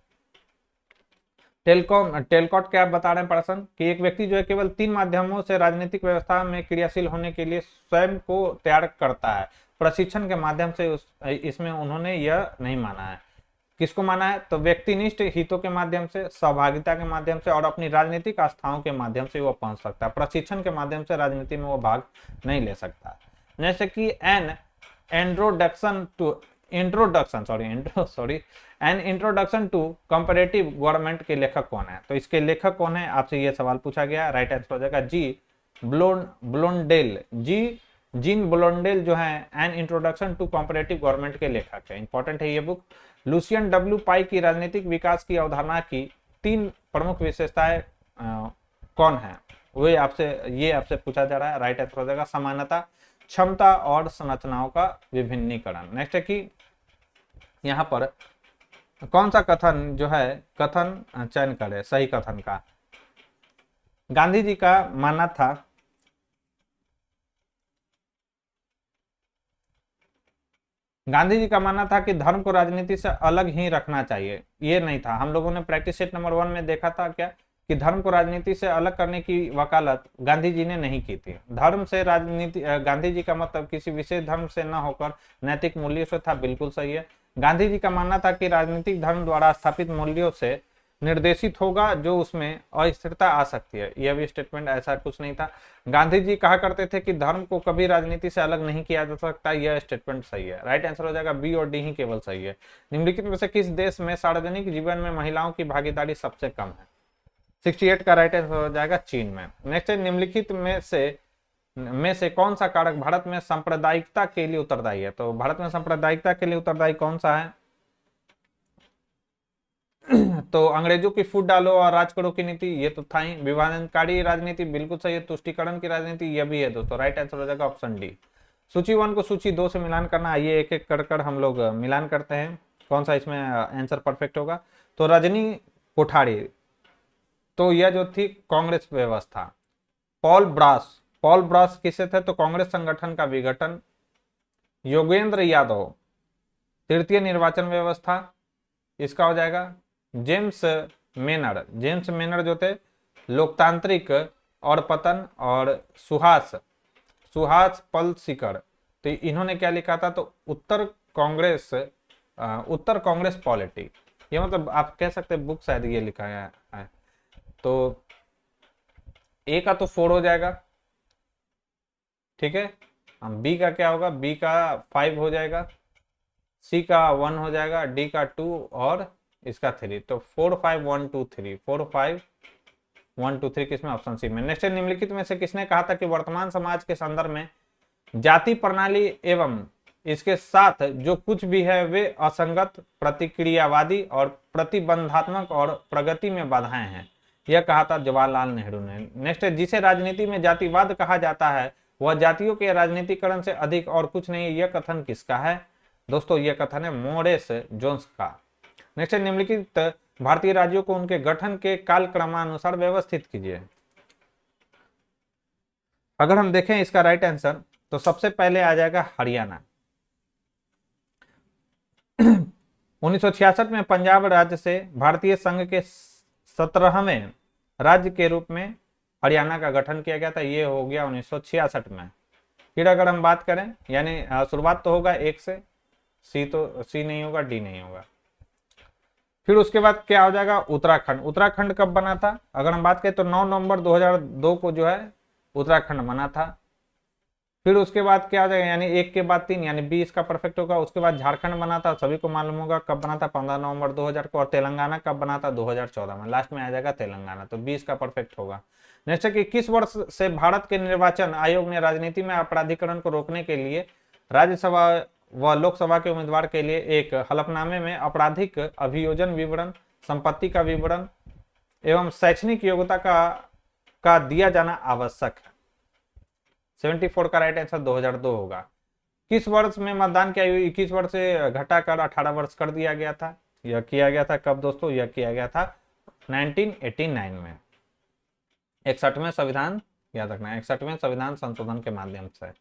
टेलकॉट क्या बता रहे हैं पर्सन कि एक व्यक्ति जो है केवल 3 माध्यमों से राजनीतिक व्यवस्था में क्रियाशील होने के लिए स्वयं को तैयार करता है, प्रशिक्षण के माध्यम से इसमें उन्होंने यह नहीं माना है। किसको माना है? तो व्यक्तिनिष्ठ हितों के माध्यम से, सहभागिता के माध्यम से और अपनी राजनीतिक आस्थाओं के माध्यम से वो पहुंच सकता है। प्रशिक्षण के माध्यम से राजनीति में वो भाग नहीं ले सकता। जैसे कि an introduction to comparative government के लेखक कौन है? तो इसके लेखक कौन है, आपसे ये सवाल पूछा गया। राइट आंसर हो जाएगा जीन ब्लोंडेल जो है an introduction to comparative government के लेखक है। इंपॉर्टेंट है ये बुक। लुसियन डब्ल्यू पाई की राजनीतिक विकास की अवधारणा की 3 प्रमुख विशेषताएं कौन है? ये आपसे पूछा जा रहा है। राइट आंसर हो जाएगा समानता, क्षमता और संरचनाओं का विभिन्नीकरण। नेक्स्ट है कि यहाँ पर कौन सा कथन जो है, कथन चयन करे सही कथन का। गांधी जी का मानना था कि धर्म को राजनीति से अलग ही रखना चाहिए। ये नहीं था। हम लोगों ने प्रैक्टिस सेट नंबर 1 में देखा था क्या कि धर्म को राजनीति से अलग करने की वकालत गांधी जी ने नहीं की थी। धर्म से राजनीति, गांधी जी का मतलब किसी विशेष धर्म से न होकर नैतिक मूल्यों से था। बिल्कुल सही है। गांधी जी का मानना था कि राजनीतिक धर्म द्वारा स्थापित मूल्यों से निर्देशित होगा जो उसमें अस्थिरता आ सकती है। यह भी स्टेटमेंट ऐसा कुछ नहीं था। गांधी जी कहा करते थे कि धर्म को कभी राजनीति से अलग नहीं किया जा सकता। यह स्टेटमेंट सही है। राइट आंसर हो जाएगा बी और डी ही केवल सही है। निम्नलिखित में से किस देश में सार्वजनिक जीवन में महिलाओं की भागीदारी सबसे कम है? 68 का राइट आंसर हो जाएगा चीन में। नेक्स्ट है निम्नलिखित में से कौन सा कारक भारत में सांप्रदायिकता के लिए उत्तरदायी है? तो भारत में सांप्रदायिकता के लिए उत्तरदायी कौन सा है? तो अंग्रेजों की फूट डालो और राज करो की नीति, ये तो था ही। विभाजनकारी राजनीति, बिल्कुल सही है। तुष्टिकरण की राजनीति, यह भी है दोस्तों। राइट आंसर हो जाएगा ऑप्शन डी। सूची 1 को सूची 2 से मिलान करना। आइए एक एक कर हम लोग मिलान करते हैं, कौन सा इसमें आंसर परफेक्ट होगा। तो रजनी कोठारी, तो यह जो थी कांग्रेस व्यवस्था। पॉल ब्रास किससे थे? तो कांग्रेस संगठन का विघटन। योगेंद्र यादव, तृतीय निर्वाचन व्यवस्था, इसका हो जाएगा। जेम्स मेनर जो थे लोकतांत्रिक और पतन, और सुहास पलसीकर, तो इन्होंने क्या लिखा था? तो उत्तर कांग्रेस पॉलिटी। ये मतलब आप कह सकते हैं बुक शायद ये लिखा है। तो ए का तो 4 हो जाएगा, ठीक है। बी का क्या होगा? बी का 5 हो जाएगा, सी का 1 हो जाएगा, डी का 2 और इसका 3। तो 4 5 1 2 3, 4 5 1 2 3 किसमें? ऑप्शन सी में। नेक्स्ट निम्नलिखित में से किसने कहा था कि वर्तमान समाज के संदर्भ में जाति प्रणाली एवं इसके साथ जो कुछ भी है वे असंगत, प्रतिक्रियावादी और प्रतिबंधात्मक और प्रगति में बाधाएं हैं? यह कहा था जवाहरलाल नेहरू ने। नेक्स्ट है जिसे राजनीति में जातिवाद कहा जाता है वह जातियों के राजनीतिकरण से अधिक और कुछ नहीं। यह कथन किसका है? दोस्तों यह कथन है मोरेस जोन्स का। नेक्स्ट निम्नलिखित भारतीय राज्यों को उनके गठन के कालक्रमानुसार व्यवस्थित कीजिए। अगर हम देखें इसका राइट आंसर, तो सबसे पहले आ जाएगा हरियाणा। 1966 में पंजाब राज्य से भारतीय संघ के 17वें राज्य के रूप में हरियाणा का गठन किया गया था। ये हो गया 1966 में। फिर अगर हम बात करें, यानी शुरुआत तो होगा 1 से, सी नहीं होगा, डी नहीं होगा। फिर उसके बाद क्या हो जाएगा? उत्तराखंड कब बना था? अगर हम बात करें तो 9 नवंबर 2002 को जो है उत्तराखंड बना था। फिर उसके बाद क्या हो जाएगा? यानी 1 के बाद 3, यानी बी इसका परफेक्ट होगा। उसके बाद झारखंड बना था, सभी को मालूम होगा कब बना था, 15 नवंबर 2000 को। और तेलंगाना कब बना था? 2014 में। लास्ट में आ जाएगा तेलंगाना, तो 20 का परफेक्ट होगा। नेक्स्ट है कि किस वर्ष से भारत के निर्वाचन आयोग ने राजनीति में अपराधीकरण को रोकने के लिए राज्यसभा व लोकसभा के उम्मीदवार के लिए एक हलफनामे में आपराधिक अभियोजन विवरण, संपत्ति का विवरण एवं शैक्षणिक योग्यता का दिया जाना आवश्यक है? 74 का राइट आंसर 2002 होगा। किस वर्ष में मतदान की आयु 21 वर्ष से घटाकर 18 वर्ष कर दिया गया था? यह किया गया था कब दोस्तों? यह किया गया था 1989 में। 61वें संविधान, याद रखना, 61वें संविधान संशोधन के माध्यम से।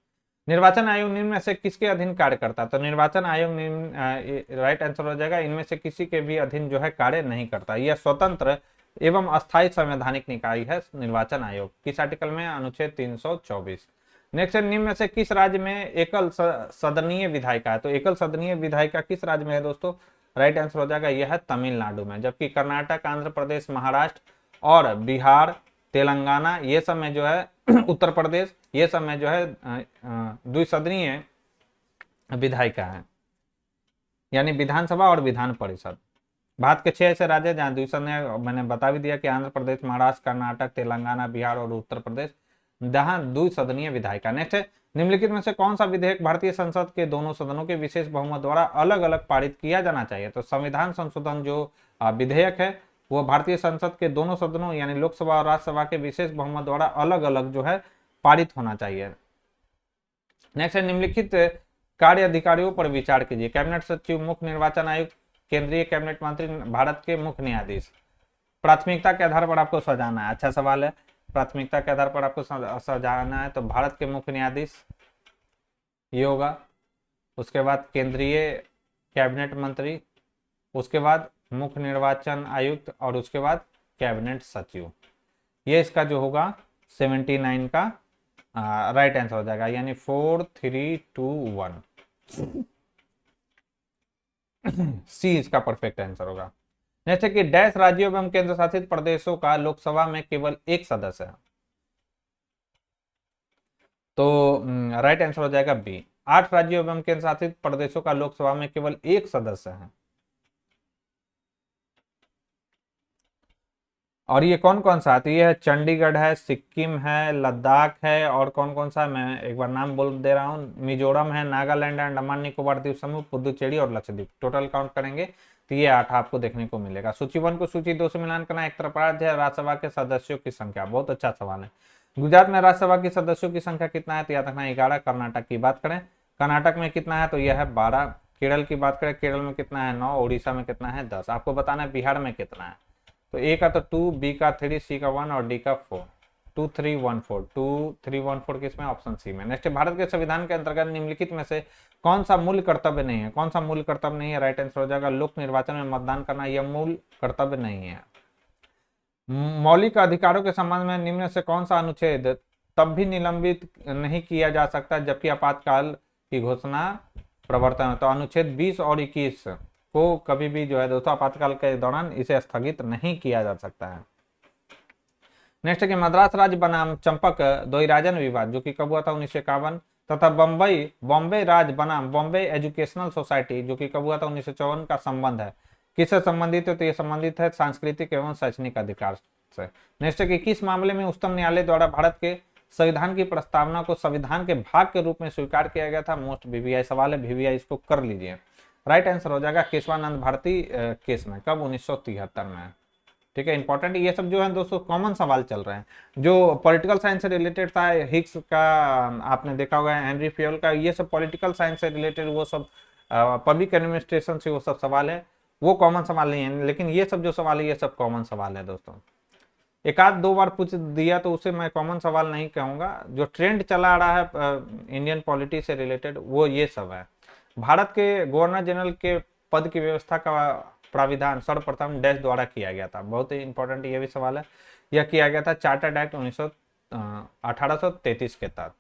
निर्वाचन आयोग निम्न में से किसके अधीन कार्य करता? तो निर्वाचन आयोग राइट आंसर हो जाएगा इनमें से किसी के भी अधीन जो है कार्य नहीं करता। यह स्वतंत्र एवं अस्थायी संवैधानिक निकाय है निर्वाचन आयोग। किस आर्टिकल में? अनुच्छेद 324। नेक्स्ट निम्न में से किस राज्य में एकल सदनीय विधायिका है? तो एकल सदनीय विधायिका किस राज्य में है दोस्तों? राइट आंसर हो जाएगा यह है तमिलनाडु में। जबकि कर्नाटक, आंध्र प्रदेश, महाराष्ट्र और बिहार, तेलंगाना ये सब में जो है उत्तर प्रदेश ये सब में जो है द्विसदनीय विधायिका है, यानी विधानसभा और विधान परिषद। भारत के 6 ऐसे राज्य जहां द्विसदनीय, मैंने बता भी दिया कि आंध्र प्रदेश, महाराष्ट्र, कर्नाटक, तेलंगाना, बिहार और उत्तर प्रदेश जहां द्विसदनीय विधायिका। नेक्स्ट है, निम्नलिखित में से कौन सा विधेयक भारतीय संसद के दोनों सदनों के विशेष बहुमत द्वारा अलग अलग पारित किया जाना चाहिए? तो संविधान संशोधन जो विधेयक है वो भारतीय संसद के दोनों सदनों यानी लोकसभा और राज्यसभा के विशेष बहुमत द्वारा अलग अलग जो है पारित होना चाहिए। नेक्स्ट है, निम्नलिखित कार्य अधिकारियों पर विचार कीजिए। कैबिनेट सचिव, मुख्य निर्वाचन आयुक्त, केंद्रीय कैबिनेट मंत्री, भारत के मुख्य न्यायाधीश। प्राथमिकता के आधार पर आपको सजाना है, अच्छा सवाल है। प्राथमिकता के आधार पर आपको सजाना है तो भारत के मुख्य न्यायाधीश ये होगा, उसके बाद केंद्रीय कैबिनेट मंत्री, उसके बाद मुख्य निर्वाचन आयुक्त और उसके बाद कैबिनेट सचिव। ये इसका जो होगा 79 का राइट आंसर हो जाएगा, यानी 4, 3, 2, 1 सी इसका परफेक्ट आंसर होगा। जैसे कि डैश राज्यों एवं केंद्र शासित प्रदेशों का लोकसभा में केवल एक सदस्य है, तो राइट आंसर हो जाएगा बी। 8 राज्यों एवं केंद्र शासित प्रदेशों का लोकसभा में केवल एक सदस्य है। और ये कौन कौन सा है? ये है चंडीगढ़ है, सिक्किम है, लद्दाख है और कौन कौन सा, मैं एक बार नाम बोल दे रहा हूँ, मिजोरम है, नागालैंड, अंडमान निकोबार द्वीप समूह, पुदुचेरी और लक्षद्वीप। टोटल काउंट करेंगे तो ये 8 आपको देखने को मिलेगा। सूची 1 को सूची 2 से मिलान करना एक तरफ राज्य है। राज्यसभा के सदस्यों की संख्या, बहुत अच्छा सवाल है। गुजरात में राज्यसभा की सदस्यों की संख्या कितना है? तो याद रखना 11। कर्नाटक की बात करें, कर्नाटक में कितना है? तो यह है 12। केरल की बात करें, केरल में कितना है? 9। उड़ीसा में कितना है? 10। आपको बताना है बिहार में कितना है। तो ए का तो 2, बी का 3, सी का 1 और डी का 4। 2, 3, 1, 4, 2, 3, 1, 4 किसमें? ऑप्शन सी में। नेक्स्ट, भारत के संविधान के अंतर्गत निम्नलिखित में से कौन सा मूल कर्तव्य नहीं है? कौन सा मूल कर्तव्य नहीं है? राइट आंसर हो जाएगा लोक निर्वाचन में मतदान करना, यह मूल कर्तव्य नहीं है। मौलिक अधिकारों के संबंध में निम्न से कौन सा अनुच्छेद तब भी निलंबित नहीं किया जा सकता जबकि आपातकाल की घोषणा प्रवर्तन है? तो अनुच्छेद 20 और 21 को कभी भी जो है दोस्तों आपातकाल के दौरान इसे स्थगित नहीं किया जा सकता है। नेक्स्ट है कि मद्रास राज्य बनाम चंपक द्वैराजन विवाद जो कि कब हुआ था? 1951। तथा बॉम्बे राज्य बनाम बॉम्बे एजुकेशनल सोसाइटी जो कि कब हुआ था? 1954 का संबंध है, किससे संबंधित है? तो ये संबंधित है सांस्कृतिक एवं शैक्षणिक अधिकार से। नेक्स्ट है कि किस मामले में उच्चतम न्यायालय द्वारा भारत के संविधान की प्रस्तावना को संविधान के भाग के रूप में स्वीकार किया गया था? मोस्ट वीवीआई सवाल है, वीवीआई इसको कर लीजिए। राइट आंसर हो जाएगा केशवानंद भारती केस में। कब? 1973 में। ठीक है, इंपॉर्टेंट ये सब जो है दोस्तों कॉमन सवाल चल रहे हैं। जो पॉलिटिकल साइंस से रिलेटेड था, हिग्स का आपने देखा होगा, हेनरी फ्योल का, ये सब पॉलिटिकल साइंस से रिलेटेड वो सब पब्लिक एडमिनिस्ट्रेशन से वो सब सवाल है, वो कॉमन सवाल नहीं है। लेकिन ये सब जो सवाल है ये सब कॉमन सवाल है दोस्तों। एक आध 2 बार पूछ दिया तो उसे मैं कॉमन सवाल नहीं कहूंगा। जो ट्रेंड चला आ रहा है इंडियन पॉलिटी से रिलेटेड वो ये सब है। भारत के गवर्नर जनरल के पद की व्यवस्था का प्राविधान सर्वप्रथम डैश द्वारा किया गया था? बहुत ही इंपॉर्टेंट ये भी सवाल है। यह किया गया था चार्टर्ड एक्ट 1833 के तहत।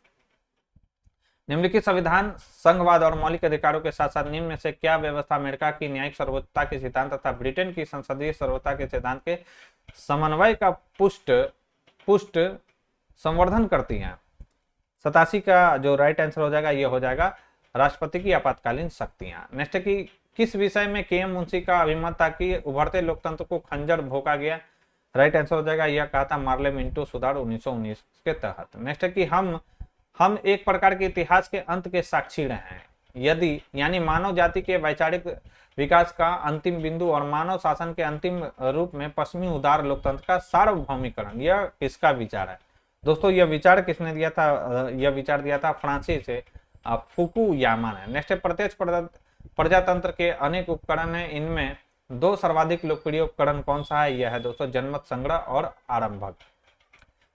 निम्नलिखित संविधान संघवाद और मौलिक अधिकारों के साथ साथ निम्न में से क्या व्यवस्था अमेरिका की न्यायिक सर्वोच्चता के सिद्धांत तथा ब्रिटेन की संसदीय सर्वोच्चता के सिद्धांत के समन्वय का पुष्ट संवर्धन करती है? 87 का जो राइट आंसर हो जाएगा ये हो जाएगा राष्ट्रपति की आपातकालीन शक्तियां। नेक्स्ट है कि किस विषय में के एम मुंशी का अभिमत था कि उभरते लोकतंत्र को खंजर भोंका गया? राइट आंसर हो जाएगा यह कहा था मार्ले मिंटो सुधार 1919 के तहत। नेक्स्ट है कि हम एक प्रकार के इतिहास के अंत के साक्षी रहे हैं यदि, यानी मानव जाति के वैचारिक विकास का अंतिम बिंदु और मानव शासन के अंतिम रूप में पश्चिमी उदार लोकतंत्र का सार्वभौमिकरण, यह किसका विचार है? दोस्तों यह विचार किसने दिया था? यह विचार दिया था फ्रांसीस फुकुयामा ने। नेक्स्ट, प्रत्यक्ष प्रजातंत्र के अनेक उपकरण हैं, इनमें 2 सर्वाधिक लोकप्रिय उपकरण कौन सा है? यह है दोस्तों जनमत संग्रह और आरंभक।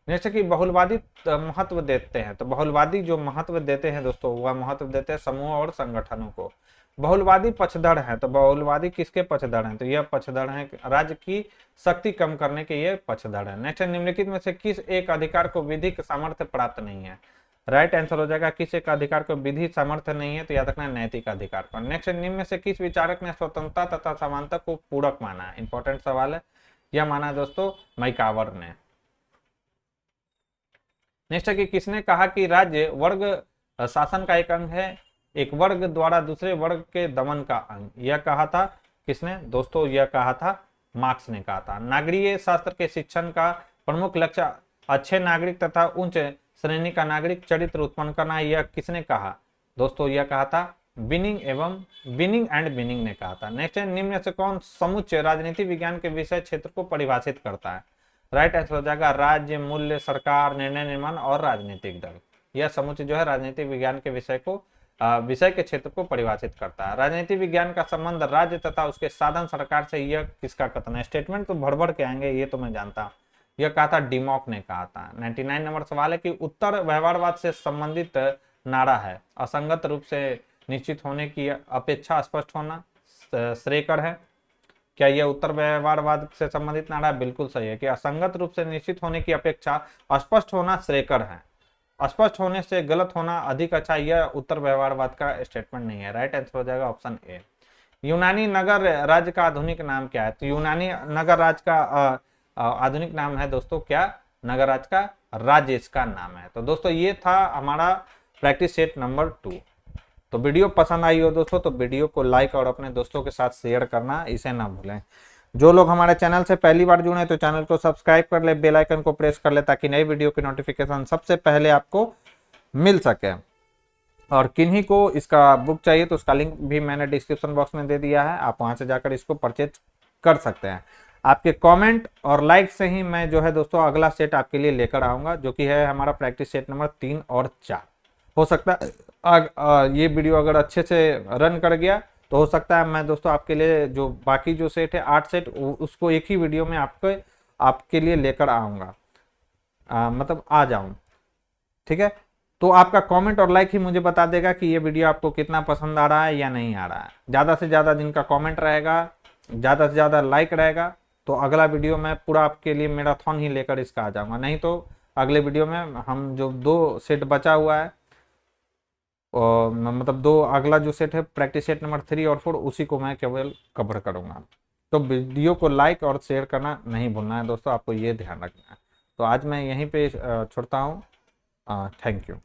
नेक्स्ट कि बहुलवादी महत्व देते हैं, तो बहुलवादी जो महत्व देते हैं दोस्तों वह महत्व देते हैं समूह और संगठनों को। बहुलवादी पक्षधर है, तो बहुलवादी किसके पक्षधर हैं? तो यह पक्षधर हैं राज्य की शक्ति कम करने के ये पक्षधर है। नेक्स्ट, निम्नलिखित में से किस एक अधिकार को विधिक सामर्थ्य प्राप्त नहीं है? राइट आंसर हो जाएगा किस एक अधिकार को विधि सामर्थ्य नहीं है, तो याद रखना नैतिक अधिकार पर। नेक्स्ट, निम्न में से किस विचारक ने स्वतंत्रता तथा समानता को पूरक माना है? इंपॉर्टेंट सवाल है। यह माना है दोस्तों मैकावर ने। नेक्स्ट है कि किसने कहा कि राज्य वर्ग शासन का एक अंग है, एक वर्ग द्वारा दूसरे वर्ग के दमन का अंग? यह कहा था किसने दोस्तों? यह कहा था मार्क्स ने कहा था। नागरिक शास्त्र के शिक्षण का प्रमुख लक्ष्य अच्छे नागरिक तथा उच्च श्रेणी का नागरिक चरित्र उत्पन्न करना, यह किसने कहा दोस्तों? यह कहा था बिनिंग एंड बिनिंग ने कहा था। नेक्स्ट है, निम्न में से कौन समुच्चय राजनीति विज्ञान के विषय क्षेत्र को परिभाषित करता है? राइट आंसर हो जाएगा राज्य, मूल्य, सरकार, निर्णय निर्माण और राजनीतिक दल। यह समुच्चय जो है राजनीतिक विज्ञान के विषय के क्षेत्र को परिभाषित करता है। राजनीति विज्ञान का संबंध राज्य तथा उसके साधन सरकार से, यह किसका कथन है? स्टेटमेंट तो भड़ के आएंगे, ये तो मैं जानता हूं। यह कहा था डिमॉक ने कहा था। 99 नंबर सवाल है कि उत्तर व्यवहारवाद से संबंधित नारा है, असंगत रूप से निश्चित होने की अपेक्षा स्पष्ट होना श्रेयकर है। क्या यह उत्तर व्यवहारवाद से संबंधित नारा? बिल्कुल सही है कि असंगत रूप से निश्चित होने की अपेक्षा स्पष्ट होना श्रेयकर है। स्पष्ट होने से गलत होना अधिक अच्छा, यह उत्तर व्यवहारवाद का स्टेटमेंट नहीं है। राइट आंसर हो जाएगा ऑप्शन ए। यूनानी नगर राज्य का आधुनिक नाम क्या है? तो यूनानी नगर राज्य का आधुनिक नाम है दोस्तों क्या? नगर राज्य का राज्य इसका नाम है। तो दोस्तों ये था हमारा प्रैक्टिस सेट नंबर 2। तो वीडियो पसंद आई हो दोस्तों तो वीडियो को लाइक और अपने दोस्तों के साथ शेयर करना इसे ना भूलें। जो लोग हमारे चैनल से पहली बार जुड़े तो चैनल को सब्सक्राइब कर ले, बेल आइकन को प्रेस कर ले ताकि नई वीडियो की नोटिफिकेशन सबसे पहले आपको मिल सके। और किन्हीं को इसका बुक चाहिए तो उसका लिंक भी मैंने डिस्क्रिप्शन बॉक्स में दे दिया है, आप वहां से जाकर इसको परचेज कर सकते हैं। आपके कमेंट और लाइक से ही मैं जो है दोस्तों अगला सेट आपके लिए लेकर आऊंगा, जो कि है हमारा प्रैक्टिस सेट नंबर 3 और 4। हो सकता है ये वीडियो अगर अच्छे से रन कर गया तो हो सकता है मैं दोस्तों आपके लिए जो बाकी जो सेट है 8 सेट उसको एक ही वीडियो में आपके लिए लेकर आऊंगा, मतलब आ जाऊं। ठीक है, तो आपका कमेंट और लाइक ही मुझे बता देगा कि ये वीडियो आपको कितना पसंद आ रहा है या नहीं आ रहा है। ज़्यादा से ज़्यादा जिनका कमेंट रहेगा, ज़्यादा से ज़्यादा लाइक रहेगा, तो अगला वीडियो मैं पूरा आपके लिए मैराथन ही लेकर इसका आ जाऊंगा। नहीं तो अगले वीडियो में हम जो 2 सेट बचा हुआ है और मतलब 2 अगला जो सेट है प्रैक्टिस सेट नंबर 3 और 4 उसी को मैं केवल कवर करूंगा। तो वीडियो को लाइक और शेयर करना नहीं भूलना है दोस्तों, आपको ये ध्यान रखना है। तो आज मैं यहीं पे छोड़ता हूँ। Thank you.